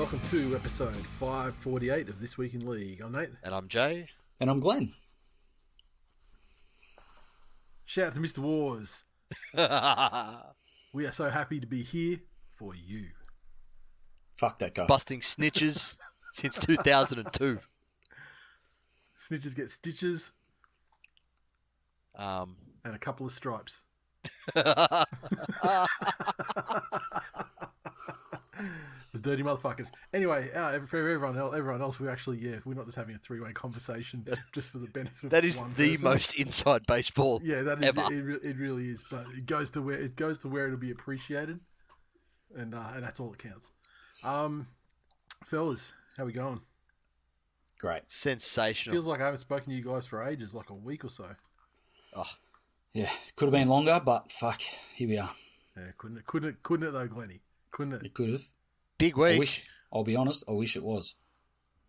welcome to episode 548 of This Week in League. I'm Nate. And I'm Jay. And I'm Glenn. Shout out to Mr. Wars. We are so happy to be here for you. Fuck that guy. Busting snitches since 2002. Snitches get stitches Um, and a couple of stripes. Those dirty motherfuckers. Anyway, for everyone else, we're not just having a three-way conversation just for the benefit of that is one the person. most inside baseball. Yeah, that is ever. it really is. But it goes to where it'll be appreciated, and that's all that counts. Fellas, how we going? Great. Sensational. Feels like I haven't spoken to you guys for ages, like a week or so. Oh, Yeah, could have been longer, but fuck, here we are. Yeah, couldn't it though, Glenny? Couldn't it? It could have. big I week. wish, I'll be honest, I wish it was.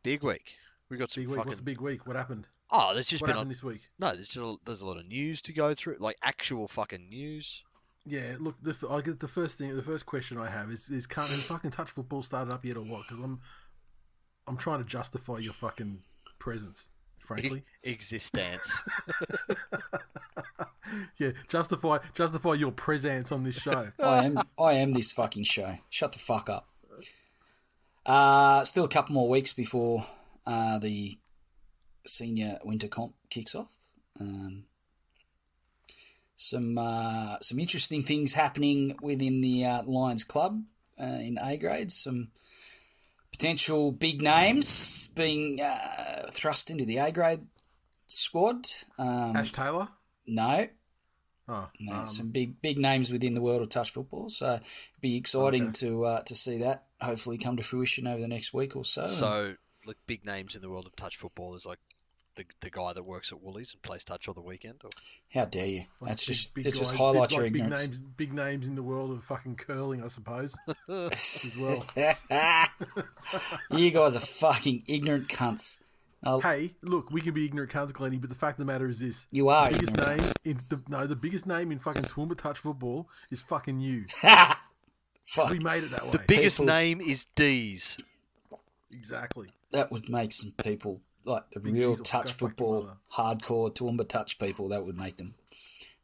Big week. We got some Big week. fucking. What's a big week? What happened? Oh, there's just What been happened this week? No, there's a lot of news to go through, like actual fucking news. Yeah, look, I get the first question I have is can't fucking touch football started up yet or what? Because I'm trying to justify your fucking presence, frankly. Existence. Yeah, justify your presence on this show. I am this fucking show. Shut the fuck up. Still a couple more weeks before the senior winter comp kicks off. Some interesting things happening within the Lions club in A grade. Some potential big names being thrust into the A grade squad. Ash Taylor? No. Oh, No, some big names within the world of touch football, so it'd be exciting to see that hopefully come to fruition over the next week or so. So, like big names in the world of touch football is like the guy that works at Woolies and plays touch on the weekend. Or... How dare you? like That's big it just guys, highlights your like ignorance. Big names in the world of fucking curling, I suppose, as well. You guys are fucking ignorant cunts. Hey, look, we can be ignorant cunts, Glenny, but the fact of the matter is this: You are the biggest name ignorant. the biggest name in fucking Toowoomba touch football is fucking you. Fuck, We made it that way. The biggest People- name is D's. Exactly. that would make some people, like the Big real D's will touch go fuck your football, mother. hardcore Toowoomba touch people, that would make them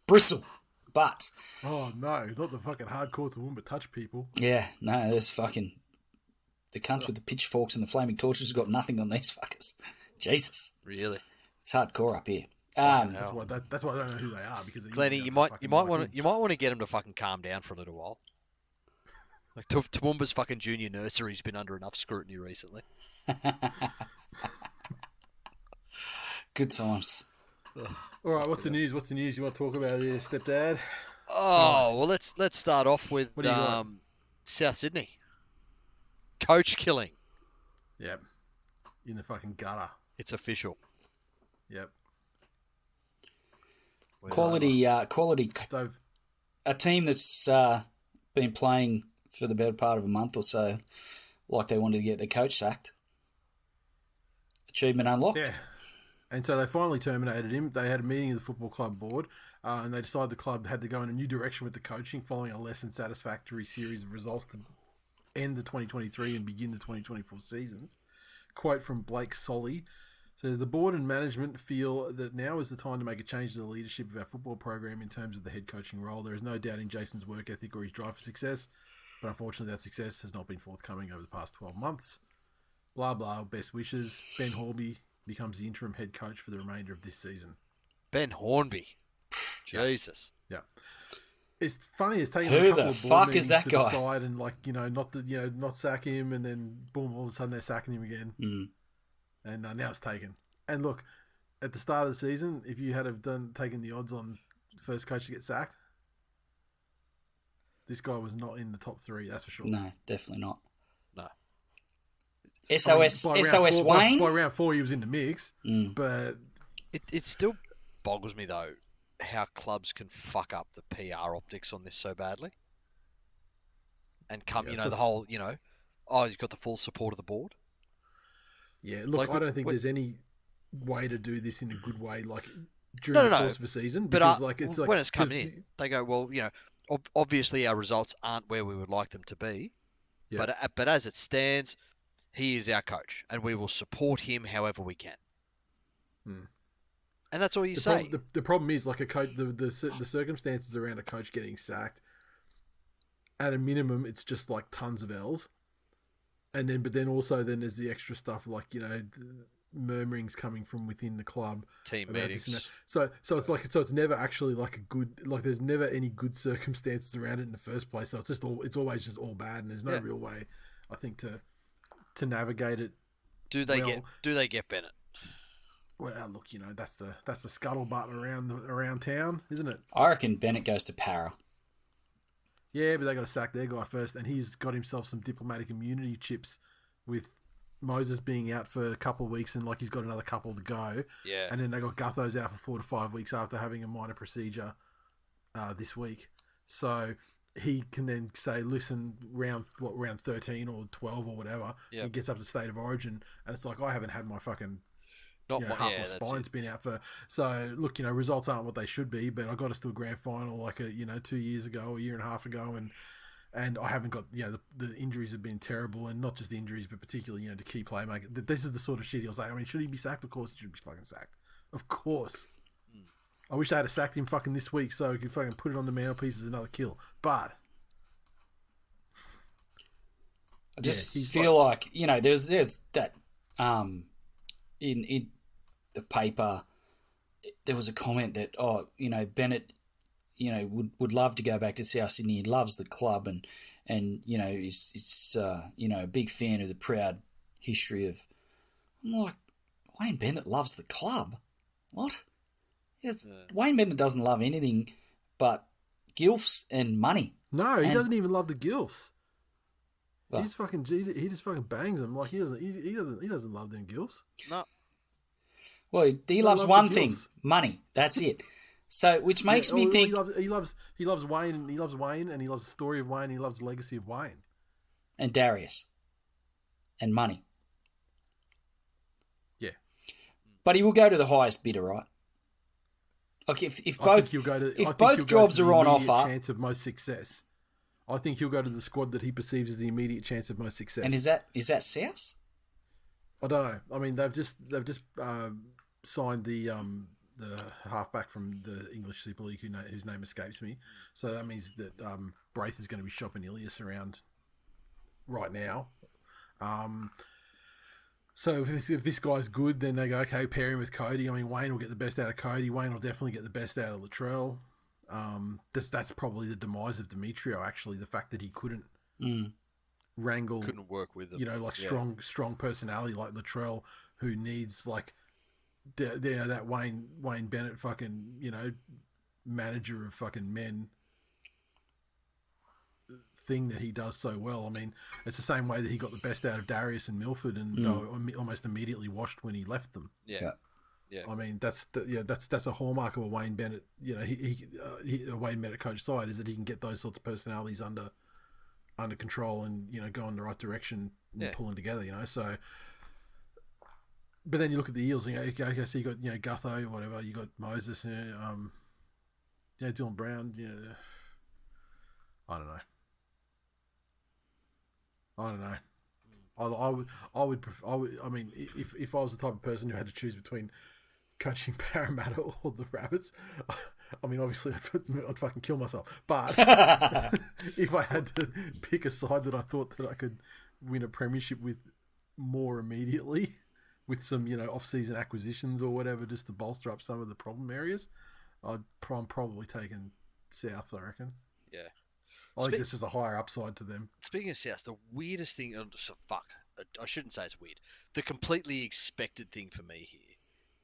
bristle. But, Oh no, not the fucking hardcore Toowoomba touch people. yeah, no, there's fucking... The cunts with the pitchforks and the flaming torches have got nothing on these fuckers. Jesus. Really? It's hardcore up here. That's why I don't know who they are because Glenny, you might want to get him to fucking calm down for a little while. Like Toowoomba's fucking junior nursery's been under enough scrutiny recently. Good times. All right, what's the news? What's the news you want to talk about here, stepdad? Oh well, let's start off with What do you got? South Sydney coach killing. Yep, in the fucking gutter. It's official. Yep. Quality. So A team that's been playing for the better part of a month or so, like they wanted to get their coach sacked. Achievement unlocked. yeah, and so they finally terminated him. They had a meeting of the football club board, and they decided the club had to go in a new direction with the coaching, following a less than satisfactory series of results to end the 2023 and begin the 2024 seasons. Quote from Blake Solly. So the board and management feel that now is the time to make a change to the leadership of our football program in terms of the head coaching role. There is no doubting Jason's work ethic or his drive for success, but unfortunately that success has not been forthcoming over the past 12 months. Blah, blah, best wishes. Ben Horby becomes the interim head coach for the remainder of this season. Ben Hornby. Jesus. Yeah. It's funny, it's taken Who a couple the of board fuck meetings is that to guy? decide and not sack him, and then boom, all of a sudden they're sacking him again. Mm. And now it's taken. And look, at the start of the season, if you had have taken the odds on the first coach to get sacked, this guy was not in the top three, that's for sure. No, definitely not. No. SOS Wayne. By round four, he was in the mix, Mm. but It still boggles me though how clubs can fuck up the PR optics on this so badly. And come, Yeah, the whole, you've got the full support of the board. yeah, look, Like, I don't think what- there's any way to do this in a good way, like during the course of a season. But Because when it's coming in, they go, well, obviously our results aren't where we would like them to be. Yeah. But as it stands, He is our coach, and we will support him however we can. Hmm. And that's all you The say. the problem is, like, a coach, the circumstances around a coach getting sacked, at a minimum, it's just like tons of L's. And then, but then also, then there's the extra stuff, like, you know, murmurings coming from within the club, Team about meetings. this and that. So it's like, so it's never actually like a good, like, there's never any good circumstances around it in the first place. So it's just all, it's always just all bad, and there's no real way, I think, to navigate it. Do they get Bennett? Well, look, you know, that's the scuttlebutt around town, isn't it? I reckon Bennett goes to Para. Yeah, but they got to sack their guy first, and he's got himself some diplomatic immunity chips with Moses being out for a couple of weeks, and like he's got another couple to go. Yeah. And then they got Gutho's out for 4 to 5 weeks after having a minor procedure this week. So he can then say, listen, round 13 or 12 or whatever, he gets up to State of Origin, and it's like, I haven't had my fucking... half my spine's been out for. So look, you know, results aren't what they should be, but I got us to a grand final like 2 years ago, a year and a half ago, and I haven't got, you know, the injuries have been terrible, and not just the injuries, but particularly, you know, the key playmaker. This is the sort of shit he'll say. I mean, should he be sacked? Of course he should be fucking sacked. Of course. I wish I had sacked him fucking this week so I could fucking put it on the mantelpiece as another kill. But I just feel like, you know, there's that in the paper, there was a comment that, you know, Bennett, you know, would love to go back to South Sydney. He loves the club, and you know, is you know, a big fan of the proud history of. I'm like, Wayne Bennett loves the club. What? Wayne Bennett doesn't love anything but gilfs and money. No, he doesn't even love the gilfs. Well, He just fucking bangs them. Like, he doesn't love them gilfs. No. Well, he loves one thing: money. That's it. So, which makes me think he loves Wayne, and he loves the story of Wayne, and he loves the legacy of Wayne and Darius and money. Yeah, but he will go to the highest bidder, right? Like if both jobs are on offer, chance of most success. I think he'll go to the squad that he perceives as the immediate chance of most success. And is that South? I don't know. I mean, they've just signed the halfback from the English Super League whose name escapes me. So that means that Braith is going to be shopping Ilias around right now. So if this guy's good, then they go, okay, pair him with Cody. I mean, Wayne will get the best out of Cody. Wayne will definitely get the best out of Latrell. That's probably the demise of Demetrio, actually, the fact that he couldn't wrangle, couldn't work with them. You know, like strong personality like Latrell, who needs like that Wayne Bennett fucking, you know, manager of fucking men thing that he does so well. I mean, it's the same way that he got the best out of Darius and Milford, and they were almost immediately washed when he left them. Yeah. I mean, that's a hallmark of a Wayne Bennett. You know, a Wayne Bennett coach side is that he can get those sorts of personalities under control, and, you know, go in the right direction and pulling together. You know, so. But then you look at the Eels and you go, okay, so you got, you know, Gutho, whatever, you got Moses, Dylan Brown, I don't know. I mean, if I was the type of person who had to choose between coaching Parramatta or the Rabbits, I mean, obviously I'd fucking kill myself. But if I had to pick a side that I thought that I could win a premiership with more immediately, with some, you know, off-season acquisitions or whatever, just to bolster up some of the problem areas, I'm probably taking South, I reckon. Yeah. I think there's just a higher upside to them. Speaking of South, the weirdest thing, I shouldn't say it's weird. The completely expected thing for me here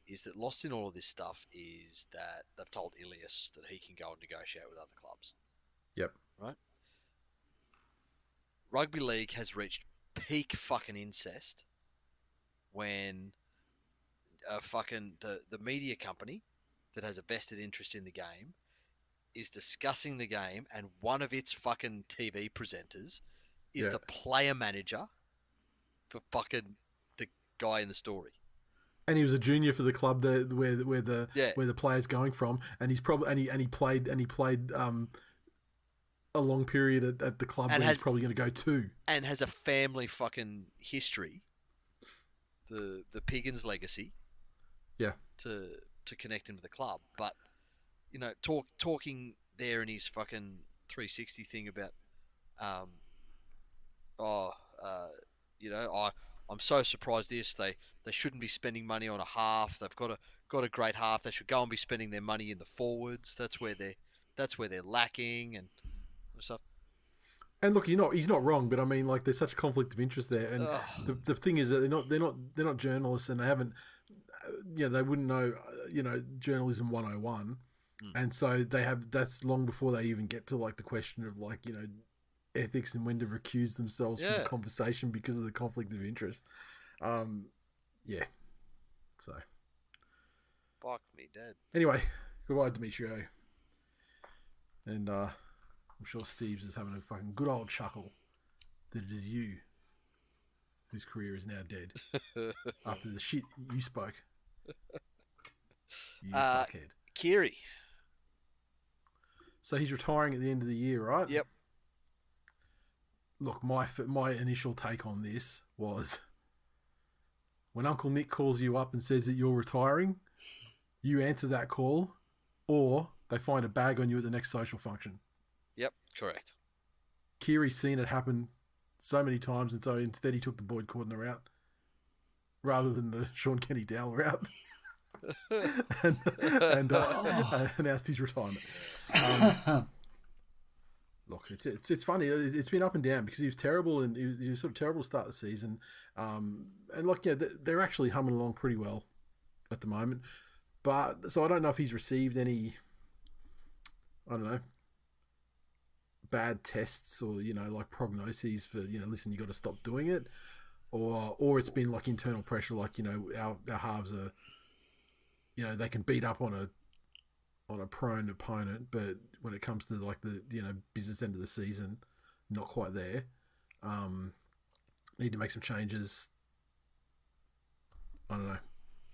is that lost in all of this stuff is that they've told Ilias that he can go and negotiate with other clubs. Yep. Right? Rugby league has reached peak fucking incest when the media company that has a vested interest in the game is discussing the game, and one of its fucking TV presenters is the player manager for fucking the guy in the story. And he was a junior for the club where the player's going from, and he's probably and he played a long period at the club where he's probably going to go to. And has a family fucking history. The Piggins legacy. Yeah. To connect him to the club. But, you know, talking there in his fucking 360 thing about, you know, I'm so surprised they shouldn't be spending money on a half. They've got a great half. They should go and be spending their money in the forwards. That's where they're lacking and stuff. And look, he's not wrong, but I mean, like, there's such conflict of interest there, and the thing is that they're not journalists, and they haven't, you know, they wouldn't know, you know, journalism 101, and so that's long before they even get to like the question of like, you know, ethics and when to recuse themselves from the conversation because of the conflict of interest. So fuck me dead. Anyway, goodbye, Demetrio, and I'm sure Steve's is having a fucking good old chuckle that it is you whose career is now dead after the shit you spoke. You fuckhead. Kiri. So he's retiring at the end of the year, right? Yep. Look, my initial take on this was when Uncle Nick calls you up and says that you're retiring, you answer that call, or they find a bag on you at the next social function. Yep, correct. Kiri's seen it happen so many times, and so instead he took the Boyd Cordner route rather than the Sean Kenny Dowell route. and announced his retirement. Look, it's funny. It's been up and down because he was terrible, and he was sort of terrible to start the season. And like, yeah, they're actually humming along pretty well at the moment. But so I don't know if he's received any, I don't know, bad tests or, you know, like prognoses for, you know, listen, you got to stop doing it, or it's been like internal pressure, like, you know, our halves are, you know, they can beat up on a prone opponent, but when it comes to like the, you know, business end of the season, not quite there. Need to make some changes. I don't know.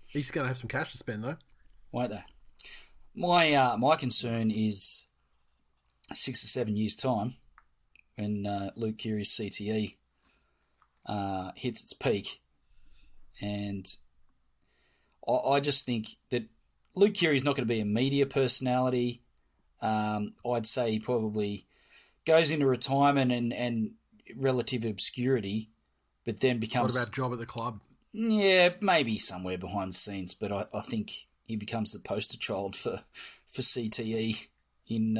He's going to have some cash to spend though. Won't they? My concern is 6 or 7 years' time when Luke Keary's CTE hits its peak, and I just think that Luke Keary's not going to be a media personality. I'd say he probably goes into retirement and relative obscurity, but then becomes... What about job at the club? Yeah, maybe somewhere behind the scenes, but I think he becomes the poster child for CTE in,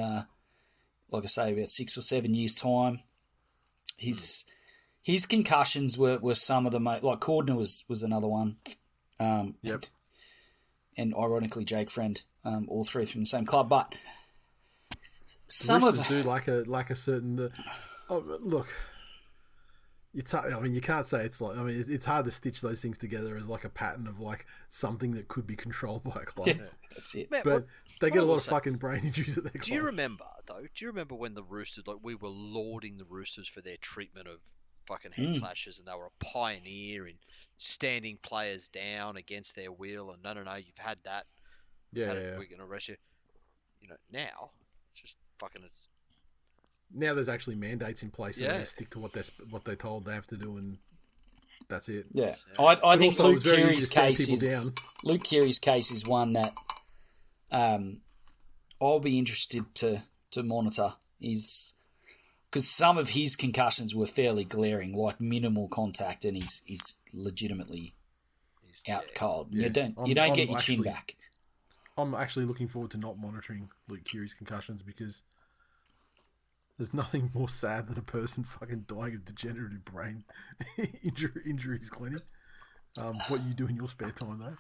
like I say, about 6 or 7 years' time. His concussions were some of the most... Like, Cordner was another one. Yep. And ironically, Jake Friend, all three from the same club. But some Roosters of... do like a certain... look... I mean, you can't say it's like... I mean, it's hard to stitch those things together as like a pattern of like something that could be controlled by a club. Yeah, that's it. But they get a lot of fucking brain injuries at their club. Do you remember, though? Do you remember when the Roosters... Like, we were lauding the Roosters for their treatment of fucking head clashes, and they were a pioneer in standing players down against their will, and no, you've had that. Yeah. We're going to arrest you. You know, now, it's just fucking... Now there's actually mandates in place and they stick to what they're told they have to do, and that's it. Yeah, I think also, Luke Keary's case is one that I'll be interested to monitor, is because some of his concussions were fairly glaring, like minimal contact, and he's legitimately out cold. Yeah. You don't get your chin back. I'm actually looking forward to not monitoring Luke Keary's concussions, because there's nothing more sad than a person fucking dying of degenerative brain injuries, Glennie. What you do in your spare time, though.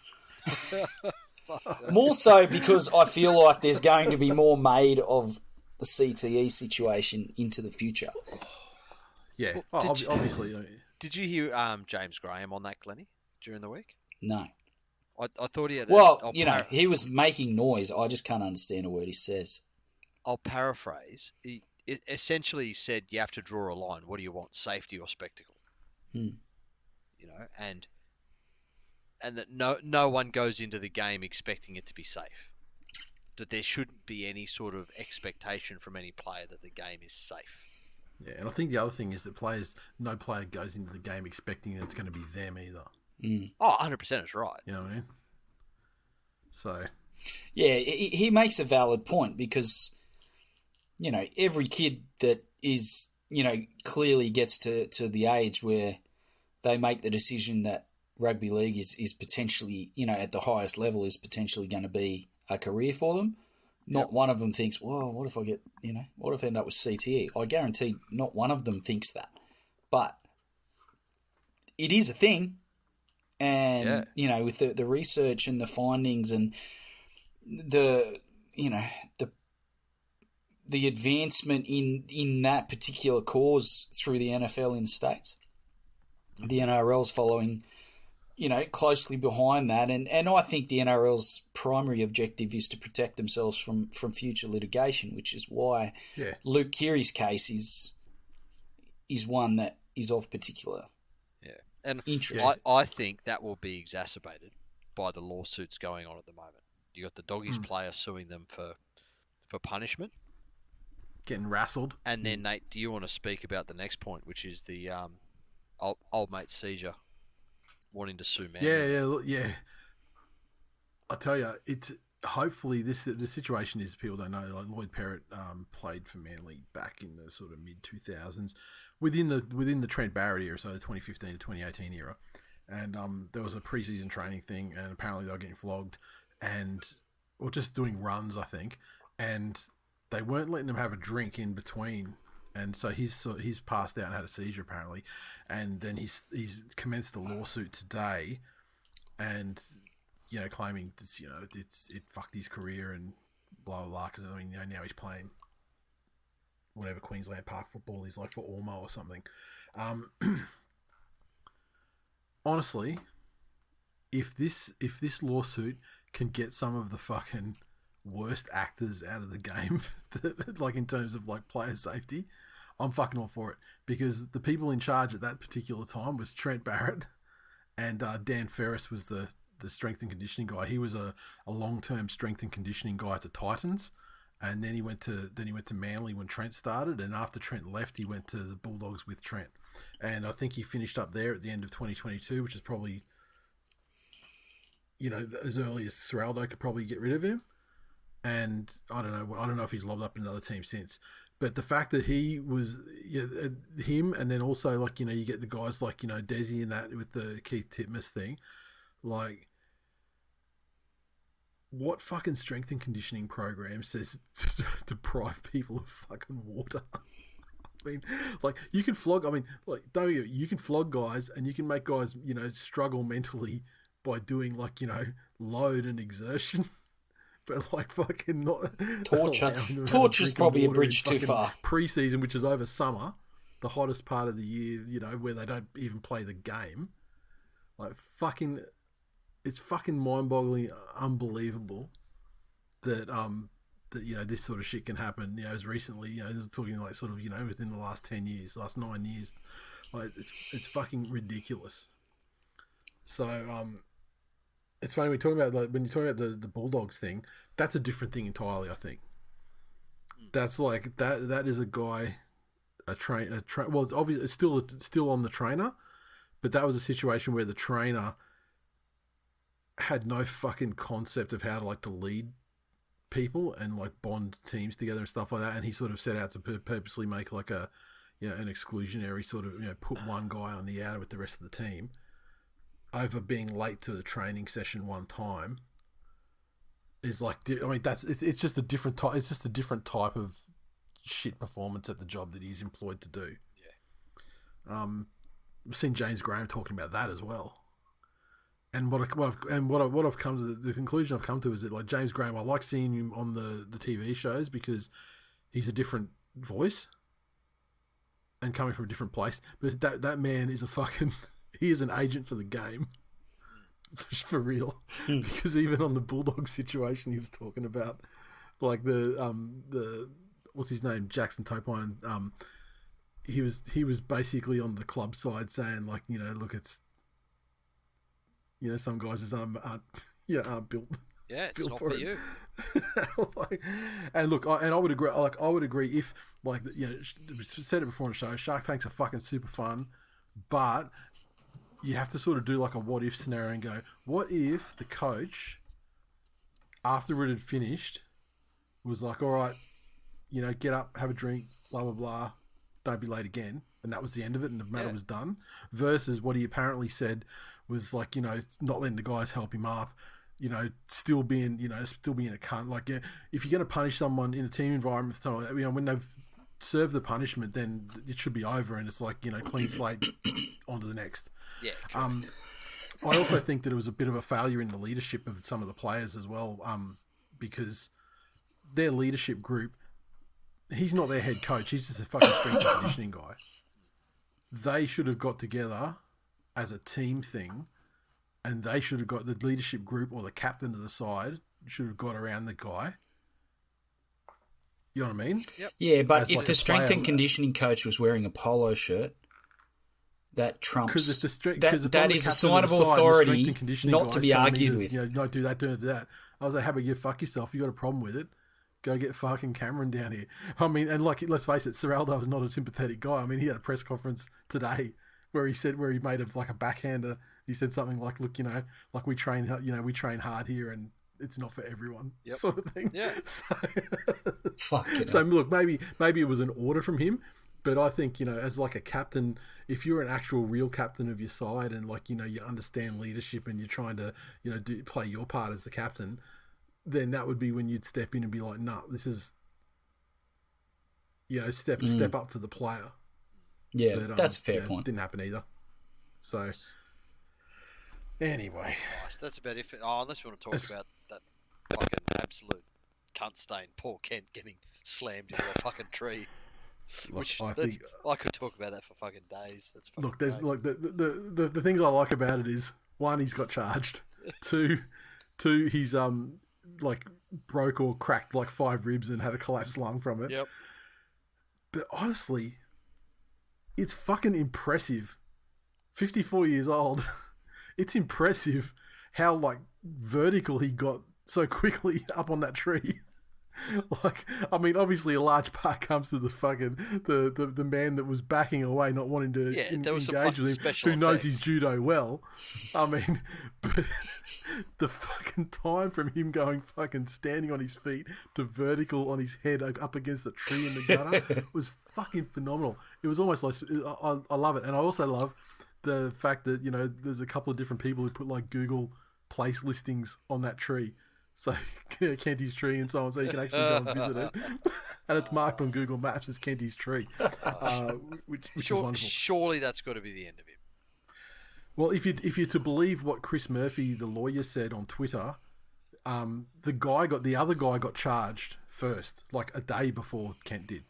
More so because I feel like there's going to be more made of the CTE situation into the future. Yeah, obviously. Did you hear James Graham on that, Glennie, during the week? No. I thought he had... he was making noise. I just can't understand a word he says. I'll paraphrase. He essentially said you have to draw a line. What do you want, safety or spectacle? You know, and that no one goes into the game expecting it to be safe. that there shouldn't be any sort of expectation from any player that the game is safe. Yeah, and I think the other thing is that no player goes into the game expecting that it's going to be them either. Oh, 100% is right. You know what I mean? So... Yeah, he makes a valid point because, every kid that is, clearly gets to the age where they make the decision that rugby league is potentially, at the highest level is potentially going to be a career for them. Not one of them thinks, well, what if I get, what if I end up with CTE? I guarantee not one of them thinks that. But it is a thing. And, with the research and the findings and the advancement in that particular cause through the NFL in the States, the NRL's following, closely behind that. And I think the NRL's primary objective is to protect themselves from future litigation, which is why Luke Keary's case is one that is of particular interest. I think that will be exacerbated by the lawsuits going on at the moment. You got the Doggies player suing them for punishment. Getting wrestled. And then, Nate, do you want to speak about the next point, which is the old mate Seizure wanting to sue Manly? Yeah. I tell you, it's hopefully the situation is, people don't know, like Lloyd Perrott played for Manly back in the sort of mid 2000s within the Trent Barrett era, so the 2015 to 2018 era, and there was a preseason training thing, and apparently they were getting flogged or just doing runs, I think, and they weren't letting him have a drink in between, and so he's passed out and had a seizure apparently, and then he's commenced a lawsuit today, and claiming it fucked his career and blah blah blah, because now he's playing whatever Queensland Park football is, like for Ormo or something. Honestly, if this lawsuit can get some of the fucking worst actors out of the game, like in terms of like player safety, I'm fucking all for it, because the people in charge at that particular time was Trent Barrett, and Dan Ferris was the strength and conditioning guy. He was a long-term strength and conditioning guy at the Titans, and then he went to Manly when Trent started, and after Trent left, he went to the Bulldogs with Trent, and I think he finished up there at the end of 2022, which is probably as early as Serraldo could probably get rid of him. And I don't know if he's lobbed up in another team since. But the fact that he was him, and then also like you get the guys like Desi and that with the Keith Titmus thing, like what fucking strength and conditioning program says to deprive people of fucking water? I mean, like you can flog. I mean, like you can flog guys, and you can make guys struggle mentally by doing like load and exertion. But like fucking not torture. Torture's probably a bridge too far. Pre-season, which is over summer, the hottest part of the year, where they don't even play the game. Like fucking, it's fucking mind-boggling, unbelievable that this sort of shit can happen. As recently, talking like sort of within the last 10 years, last 9 years, like it's fucking ridiculous. So it's funny when you're talking about the Bulldogs thing. That's a different thing entirely. I think that's like that is a guy, well, it's obvious it's still on the trainer, but that was a situation where the trainer had no fucking concept of how to lead people and like bond teams together and stuff like that, and he sort of set out to purposely make like an exclusionary sort of put one guy on the outer with the rest of the team, over being late to the training session one time, is like, I mean, it's just a different type. It's just a different type of shit performance at the job that he's employed to do. Yeah. We've seen James Graham talking about that as well. And what I've come to, the conclusion I've come to is that like James Graham, I like seeing him on the TV shows because he's a different voice and coming from a different place. But that man is a fucking, he is an agent for the game. For real. Because even on the Bulldog situation he was talking about, like the what's his name, Jackson Topine, he was basically on the club side saying like, look, it's, some guys just aren't built. Yeah, it's not for you. And look, I would agree. Like, I would agree if, like, said it before on the show. Shark Tanks are fucking super fun, but you have to sort of do like a what if scenario and go, what if the coach, after it had finished, was like, all right, get up, have a drink, blah blah blah, don't be late again, and that was the end of it, and the matter was done. Versus what he apparently said was like, not letting the guys help him up. Still being a cunt. Like, if you're going to punish someone in a team environment, so when they've served the punishment, then it should be over, and it's like, clean slate, on to the next. Yeah. I also think that it was a bit of a failure in the leadership of some of the players as well, because their leadership group, he's not their head coach. He's just a fucking strength and conditioning guy. They should have got together as a team thing. And they should have got the leadership group or the captain of the side should have got around the guy. You know what I mean? Yep. Yeah, but As if like the a strength player, and conditioning coach was wearing a polo shirt, that trumps. Because that is a sign of authority not to be argued with. Don't do that, do that. I was like, how about you fuck yourself? You got a problem with it? Go get fucking Cameron down here. I mean, and like, let's face it, Serraldo was not a sympathetic guy. I mean, he had a press conference today where he made a backhander. He said something like, "Look, like we train hard here, and it's not for everyone," sort of thing. Yeah. So look, maybe it was an order from him, but I think as like a captain, if you're an actual real captain of your side, and like you understand leadership, and you're trying to play your part as the captain, then that would be when you'd step in and be like, "No, this is step up to the player." Yeah, but, that's a fair point. Didn't happen either. So. Anyway, nice. That's about it. Unless we want to talk about that fucking absolute cunt stain, Paul Kent getting slammed into a fucking tree. I could talk about that for fucking days. That's look. There's like the things I like about it is, one, he's got charged. Two, he's like broke or cracked like 5 ribs and had a collapsed lung from it. Yep. But honestly, it's fucking impressive. 54 years old. It's impressive how like vertical he got so quickly up on that tree. Like, I mean, obviously a large part comes to the fucking the man that was backing away, not wanting to engage with him, who knows his judo well. I mean, but the fucking time from him going fucking standing on his feet to vertical on his head up against the tree in the gutter was fucking phenomenal. It was almost like, I love it, and I also love the fact that there's a couple of different people who put like Google place listings on that tree, so Kenty's tree and so on, so you can actually go and visit it, and it's marked on Google Maps as Kenty's tree, which is wonderful. Surely that's got to be the end of him. Well, if you're to believe what Chris Murphy, the lawyer, said on Twitter, the other guy got charged first, like a day before Kent did.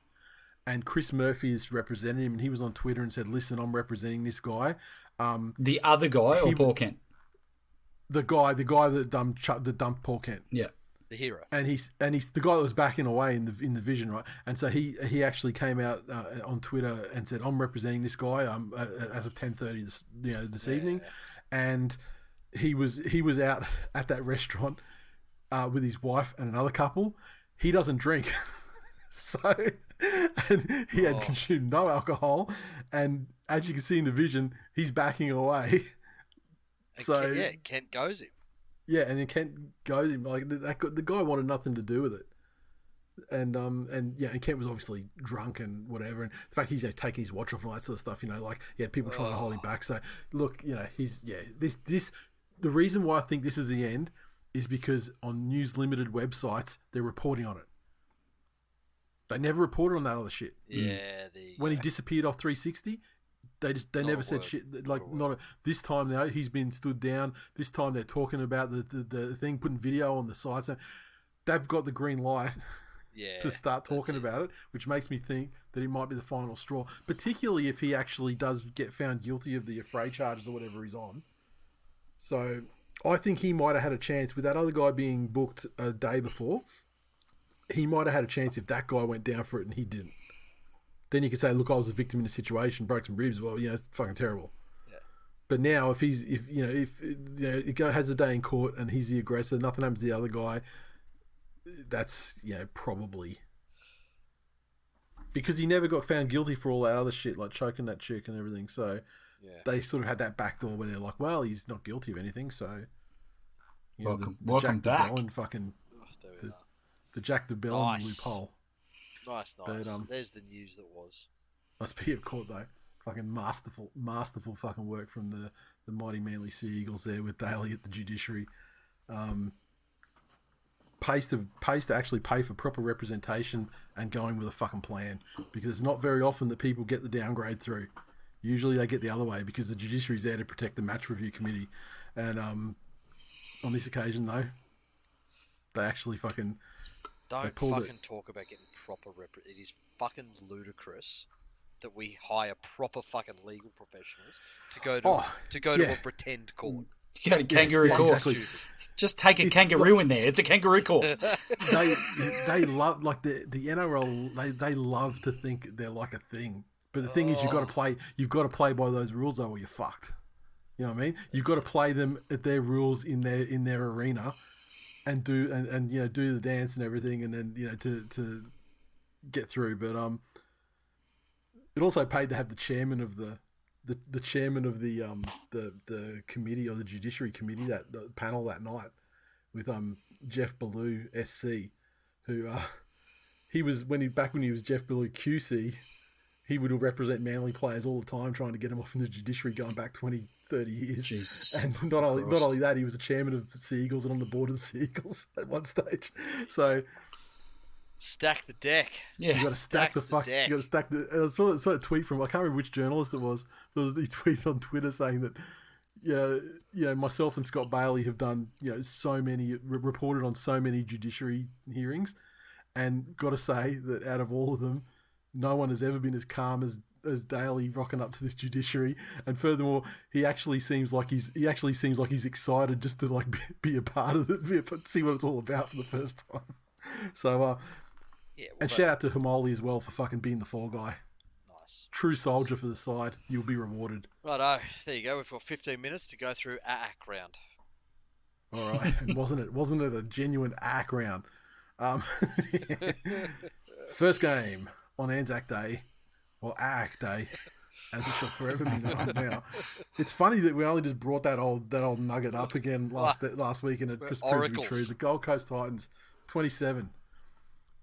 And Chris Murphy is representing him, and he was on Twitter and said, "Listen, I'm representing this guy." The other guy or Paul Kent? The guy that dumped Paul Kent. Yeah, the hero. And he's the guy that was backing away in the vision, right? And so he actually came out on Twitter and said, "I'm representing this guy as of 10:30 this evening," and he was out at that restaurant with his wife and another couple. He doesn't drink. So, and he had consumed no alcohol, and as you can see in the vision, he's backing away. And Kent goes him. Yeah, and then Kent goes him. Like the guy wanted nothing to do with it, and Kent was obviously drunk and whatever. And the fact he's taking his watch off and all that sort of stuff, like he had people trying to hold him back. So look, this the reason why I think this is the end is because on News Limited websites they're reporting on it. They never reported on that other shit. Yeah. When he disappeared off 360, they never said shit. Like this time now, he's been stood down. This time they're talking about the thing, putting video on the site. So they've got the green light to start talking about it, which makes me think that it might be the final straw. Particularly if he actually does get found guilty of the affray charges or whatever he's on. So I think he might have had a chance with that other guy being booked a day before. He might have had a chance if that guy went down for it and he didn't. Then you could say, look, I was a victim in the situation, broke some ribs. Well, it's fucking terrible. Yeah. But now if it has a day in court and he's the aggressor, nothing happens to the other guy, that's probably because he never got found guilty for all that other shit like choking that chick and everything. So they sort of had that backdoor where they're like, well, he's not guilty of anything. So welcome Jack back. DeBellin fucking the Jack DeBellin loophole. Nice. But, there's the news that was. Must be of course though. Fucking masterful fucking work from the mighty Manly Sea Eagles there with Daly at the judiciary. Pays to actually pay for proper representation and going with a fucking plan, because it's not very often that people get the downgrade through. Usually they get the other way because the judiciary's there to protect the match review committee, and on this occasion though, they actually fucking don't fucking talk about getting proper It is fucking ludicrous that we hire proper fucking legal professionals to go to a pretend court. You go to kangaroo court. Exactly. Just take a kangaroo in there. It's a kangaroo court. They love like the NRL. They love to think they're like a thing, but the thing is, you've got to play by those rules, though, or you're fucked. You know what I mean? You've got to play them at their rules in their arena, and do the dance and everything, and then to get through. But it also paid to have the chairman of the chairman of the committee, or the judiciary committee, the panel that night, with Jeff Ballou SC, who he was when he was Jeff Ballou QC, he would represent Manly players all the time, trying to get them off in the judiciary going back 20, 30 years. Jesus. And not only that, he was the chairman of the Sea Eagles and on the board of the Sea Eagles at one stage. So stack the deck. Yeah, you got to stack the fuck. You got to stack the. I saw a tweet from, I can't remember which journalist it was. He tweeted on Twitter saying that, myself and Scott Bailey have done so many, reported on so many judiciary hearings, and got to say that out of all of them, no one has ever been as calm as Daly rocking up to this judiciary. And furthermore, he actually seems like he's excited just to like be a part of it, see what it's all about for the first time. So. And shout out to Hamoli as well for fucking being the fall guy. Nice. True soldier for the side. You'll be rewarded. Righto. There you go. We've got 15 minutes to go through AAC round. All right. And wasn't it a genuine AAC round? First game on Anzac Day, or AAC Day, as it shall forever be known now. It's funny that we only just brought that old nugget up again last week, and it just proved to be true. The Gold Coast Titans, 27.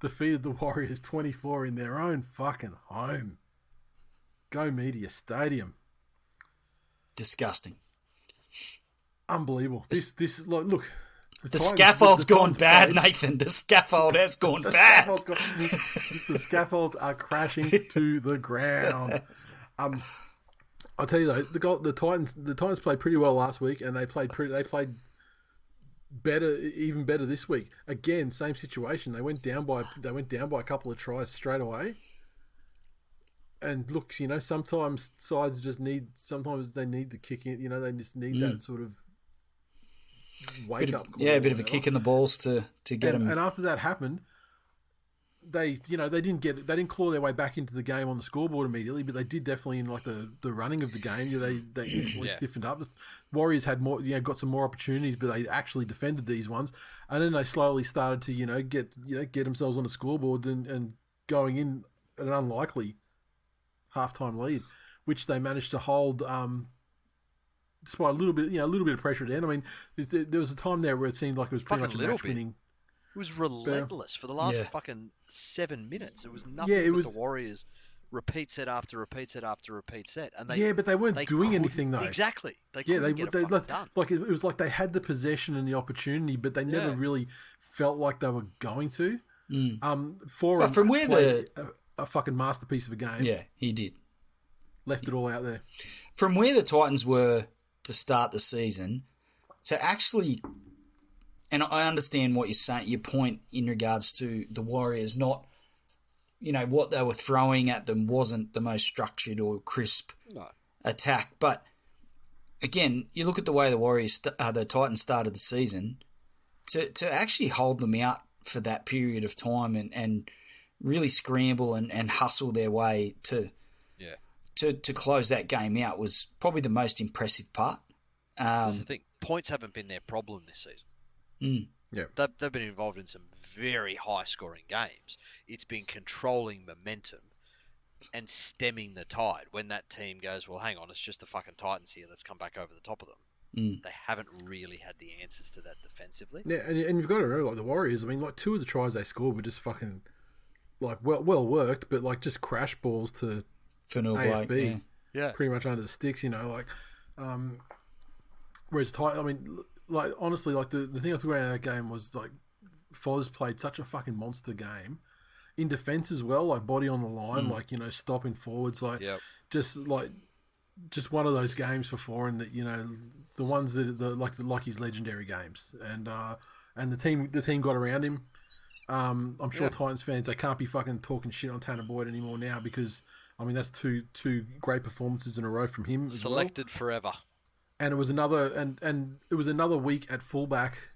Defeated the Warriors 24 in their own fucking home. Go Media Stadium. Disgusting. Unbelievable. This look. The scaffold's gone bad, Nathan. The scaffold has gone bad. The scaffolds are crashing to the ground. I'll tell you though, the Titans played pretty well last week, and they played better, even better this week. Again, same situation. They went down by a couple of tries straight away. And look, sometimes sides sometimes they need to kick in. They just need that sort of wake up call. Yeah, a bit of a kick in the balls to get them. And after that happened, they didn't claw their way back into the game on the scoreboard immediately, but they did definitely in like the running of the game. They instantly stiffened up. The Warriors had more, got some more opportunities, but they actually defended these ones, and then they slowly started to get themselves on the scoreboard and going in an unlikely halftime lead, which they managed to hold. Despite a little bit of pressure at the end. I mean, there was a time there where it seemed like it was pretty much a match winning. It was relentless for the last fucking 7 minutes. It was nothing but the Warriors repeat set after repeat set after repeat set, and but they weren't doing anything though. Exactly. They done. Like it was like they had the possession and the opportunity, but they never really felt like they were going to. But from where a fucking masterpiece of a game. Yeah, he did. Left it all out there. From where the Titans were to start the season, to actually. And I understand what you're saying, your point in regards to the Warriors not, what they were throwing at them wasn't the most structured or crisp attack. But again, you look at the way the Titans started the season, to actually hold them out for that period of time and really scramble and hustle their way to close that game out was probably the most impressive part. That's the thing. Points haven't been their problem this season. Yeah. They've been involved in some very high-scoring games. It's been controlling momentum and stemming the tide. When that team goes, well, hang on, it's just the fucking Titans here. Let's come back over the top of them. They haven't really had the answers to that defensively. Yeah, and you've got to remember, like, the Warriors, I mean, like, 2 of the tries they scored were just fucking, like, well worked, but, like, just crash balls to AFB. Yeah. Pretty much under the sticks, you know, like, whereas, I mean, like, honestly, like, the thing I took away out of that game was, like, Foz played such a fucking monster game. In defence as well, like, body on the line, like, you know, stopping forwards, like, just one of those games for Foreign that, you know, the ones that like his legendary games, and the team got around him. I'm sure Titans fans, they can't be fucking talking shit on Tanner Boyd anymore now, because I mean that's two great performances in a row from him. Selected forever. And it was another and it was another week at fullback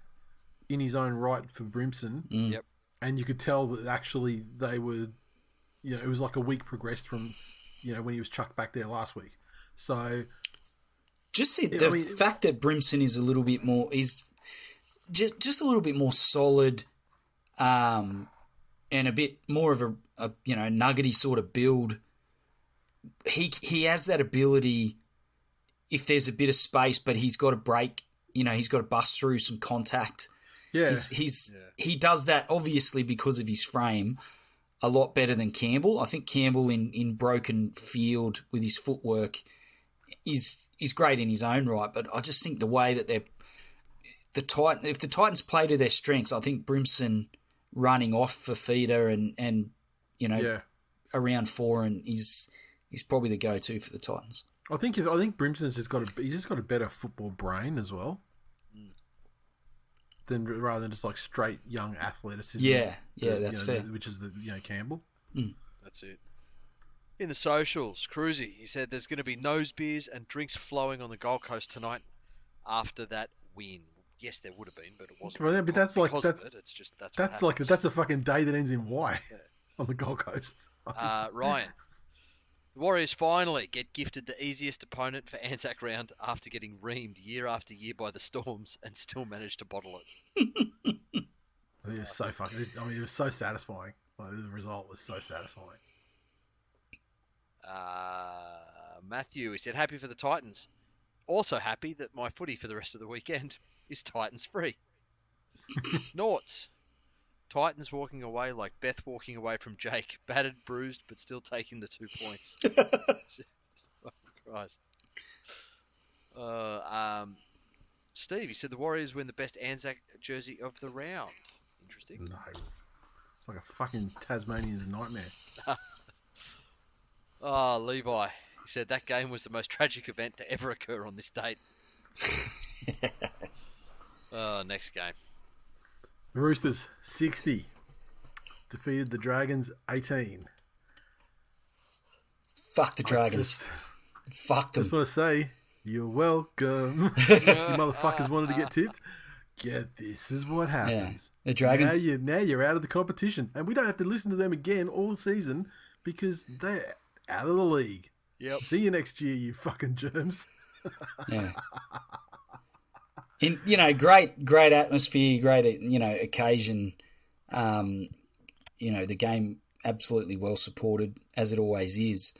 in his own right for Brimson. Yep. And you could tell that actually they were, you know, it was like a week progressed from, you know, when he was chucked back there last week. So, just the fact that Brimson is a little bit more, is just a little bit more solid, and a bit more of a you know, nuggety sort of build. He has that ability if there's a bit of space, but he's got to break. You know, he's got to bust through some contact. Yeah, he does that obviously because of his frame a lot better than Campbell. I think Campbell in broken field with his footwork is great in his own right, but I just think the way that if the Titans play to their strengths, I think Brimson running off for feeder and you know around Foreign is probably the go-to for the Titans. I think Brimson's just got a better football brain as well. Rather than just like straight young athleticism. That's fair. Which is the Campbell. That's it. In the socials, Cruzy, he said there's going to be nose beers and drinks flowing on the Gold Coast tonight after that win. Yes, there would have been, but it wasn't. Well, yeah, but that's like it's just that's a fucking day that ends in Y on the Gold Coast. Ryan, the Warriors finally get gifted the easiest opponent for Anzac round after getting reamed year after year by the Storms and still managed to bottle it. It was so fucking. I mean, it was so satisfying. Like, the result was so satisfying. Matthew, he said, happy for the Titans. Also happy that my footy for the rest of the weekend is Titans free. Noughts. Titans walking away like Beth walking away from Jake. Battered, bruised, but still taking the 2 points. Christ. Steve, he said the Warriors win the best Anzac jersey of the round. Interesting. No. It's like a fucking Tasmanian's nightmare. Levi. He said that game was the most tragic event to ever occur on this date. Next game. The Roosters 60 defeated the Dragons 18. Fuck the Dragons. Fuck them. Just want to say, you're welcome. You motherfuckers wanted to get tipped. This is what happens. Yeah. The Dragons. Now you're out of the competition, and we don't have to listen to them again all season because they're out of the league. Yep. See you next year, you fucking germs. Yeah. In great atmosphere, great occasion. The game absolutely well supported as it always is.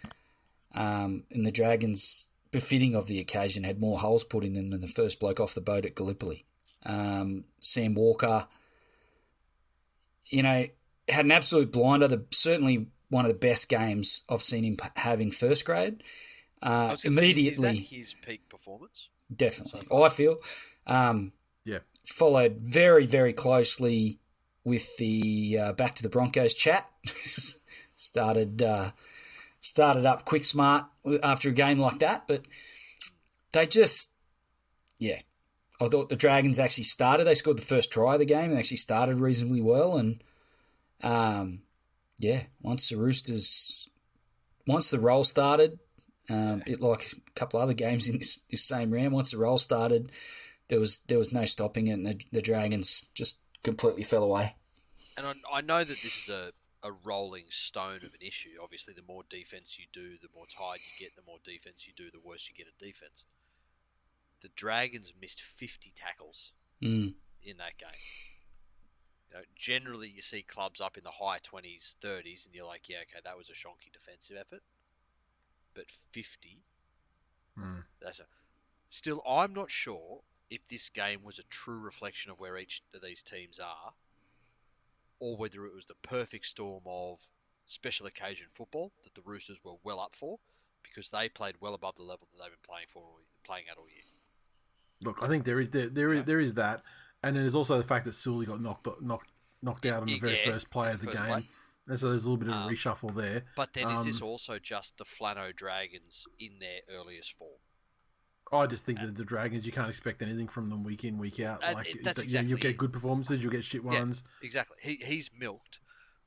And the Dragons, befitting of the occasion, had more holes put in them than the first bloke off the boat at Gallipoli. Sam Walker, had an absolute blinder. Certainly one of the best games I've seen him have in first grade. Immediately, is that his peak performance? Definitely, I feel. Followed very, very closely with the Back to the Broncos chat. started up quick smart after a game like that, but they just, I thought the Dragons actually started. They scored the first try of the game and actually started reasonably well. And once the roll started, a bit like a couple other games in this same round, once the roll started, there was no stopping it, and the Dragons just completely fell away. And I know that this is a rolling stone of an issue. Obviously, the more defense you do, the more tired you get. The more defense you do, the worse you get at defense. The Dragons missed 50 tackles in that game. Generally you see clubs up in the high 20s, 30s, and you're like, yeah, okay, that was a shonky defensive effort. But 50, Still, I'm not sure if this game was a true reflection of where each of these teams are, or whether it was the perfect storm of special occasion football that the Roosters were well up for, because they played well above the level that they've been playing at all year. Look, I think there is that, and then there's also the fact that Sully got knocked out on the very first play of the game. And so there's a little bit of a reshuffle there. But then is this also just the Flano Dragons in their earliest form? I just think that the Dragons, you can't expect anything from them week in, week out. You'll get good performances, you'll get shit ones. Yeah, exactly. He's milked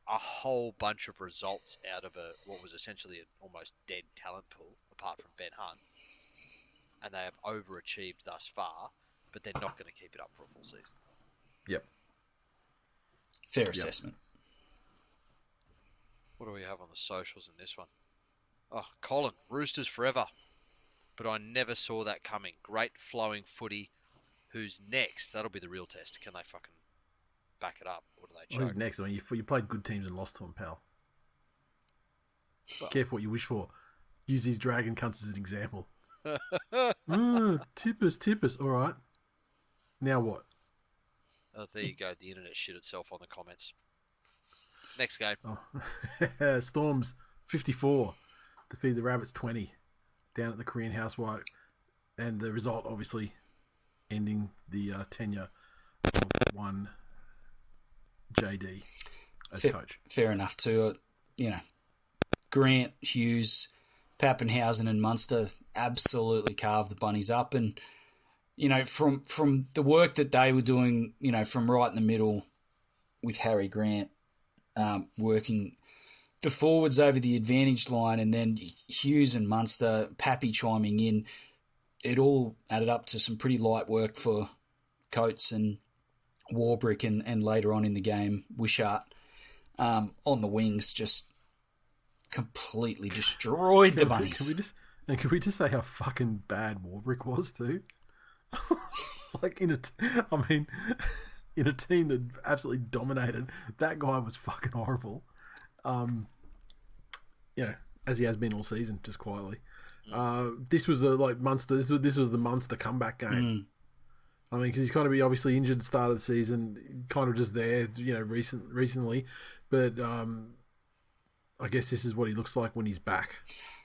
a whole bunch of results out of what was essentially an almost dead talent pool, apart from Ben Hunt. And they have overachieved thus far, but they're not going to keep it up for a full season. Yep. Fair assessment. What do we have on the socials in this one? Oh, Colin, Roosters forever. But I never saw that coming. Great flowing footy. Who's next? That'll be the real test. Can they fucking back it up, or do they choke? Who's next? I mean, you played good teams and lost to them, pal. Well, careful what you wish for. Use these dragon cunts as an example. Tip us. All right. Now what? Oh, there you go. The internet shit itself on the comments. Next game. Oh. Storms 54 defeat the Rabbits 20 down at the Korean Housewife, and the result obviously ending the tenure of one JD as coach. Fair enough too. Grant, Hughes, Pappenhausen and Munster absolutely carved the bunnies up, and from the work that they were doing, from right in the middle with Harry Grant working the forwards over the advantage line, and then Hughes and Munster, Pappy chiming in, it all added up to some pretty light work for Coates and Warbrick, and later on in the game, Wishart on the wings just completely destroyed the bunnies. Can we just say how fucking bad Warbrick was too? In a team that absolutely dominated, that guy was fucking horrible. As he has been all season, just quietly. This was Munster. This was the Munster comeback game. I mean, because he's kind of be obviously injured at the start of the season, kind of just there, recently. But I guess this is what he looks like when he's back.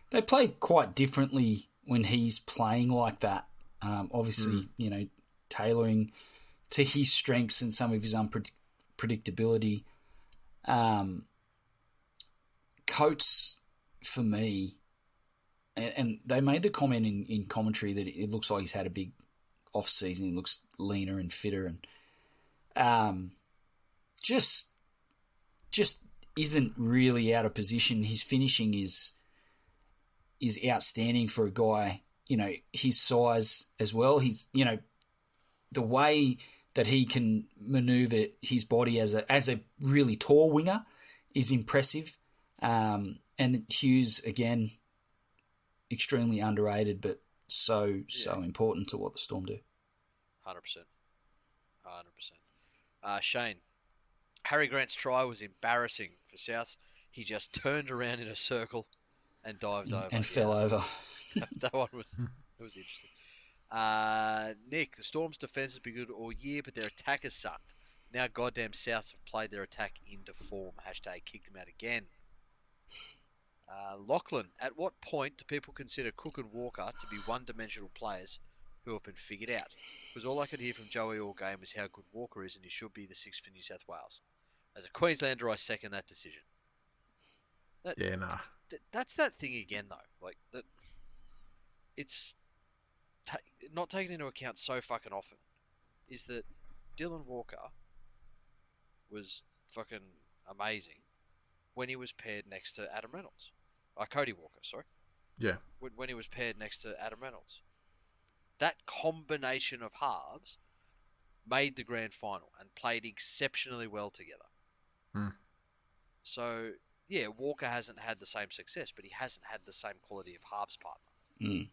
They play quite differently when he's playing like that. Obviously, tailoring to his strengths and some of his unpredictability. Coates, for me, and they made the comment in commentary that it looks like he's had a big off season. He looks leaner and fitter, and just isn't really out of position. His finishing is outstanding for a guy, his size as well. He's, the way that he can maneuver his body as a really tall winger is impressive. And Hughes, again, extremely underrated, but so important to what the Storm do. 100%. Shane, Harry Grant's try was embarrassing for South. He just turned around in a circle and dived over. And fell over. That one was interesting. Nick, the Storm's defence has been good all year, but their attack has sucked. Now goddamn Souths have played their attack into form. # kick them out again. Lachlan, at what point do people consider Cook and Walker to be one-dimensional players who have been figured out? Because all I could hear from Joey all game is how good Walker is, and he should be the sixth for New South Wales. As a Queenslander, I second that decision. That's that thing again, though. It's not taken into account so fucking often. Is that Dylan Walker was fucking amazing when he was paired next to Adam Reynolds. Cody Walker, sorry. Yeah. When he was paired next to Adam Reynolds. That combination of halves made the grand final and played exceptionally well together. So, yeah, Walker hasn't had the same success, but he hasn't had the same quality of halves partner.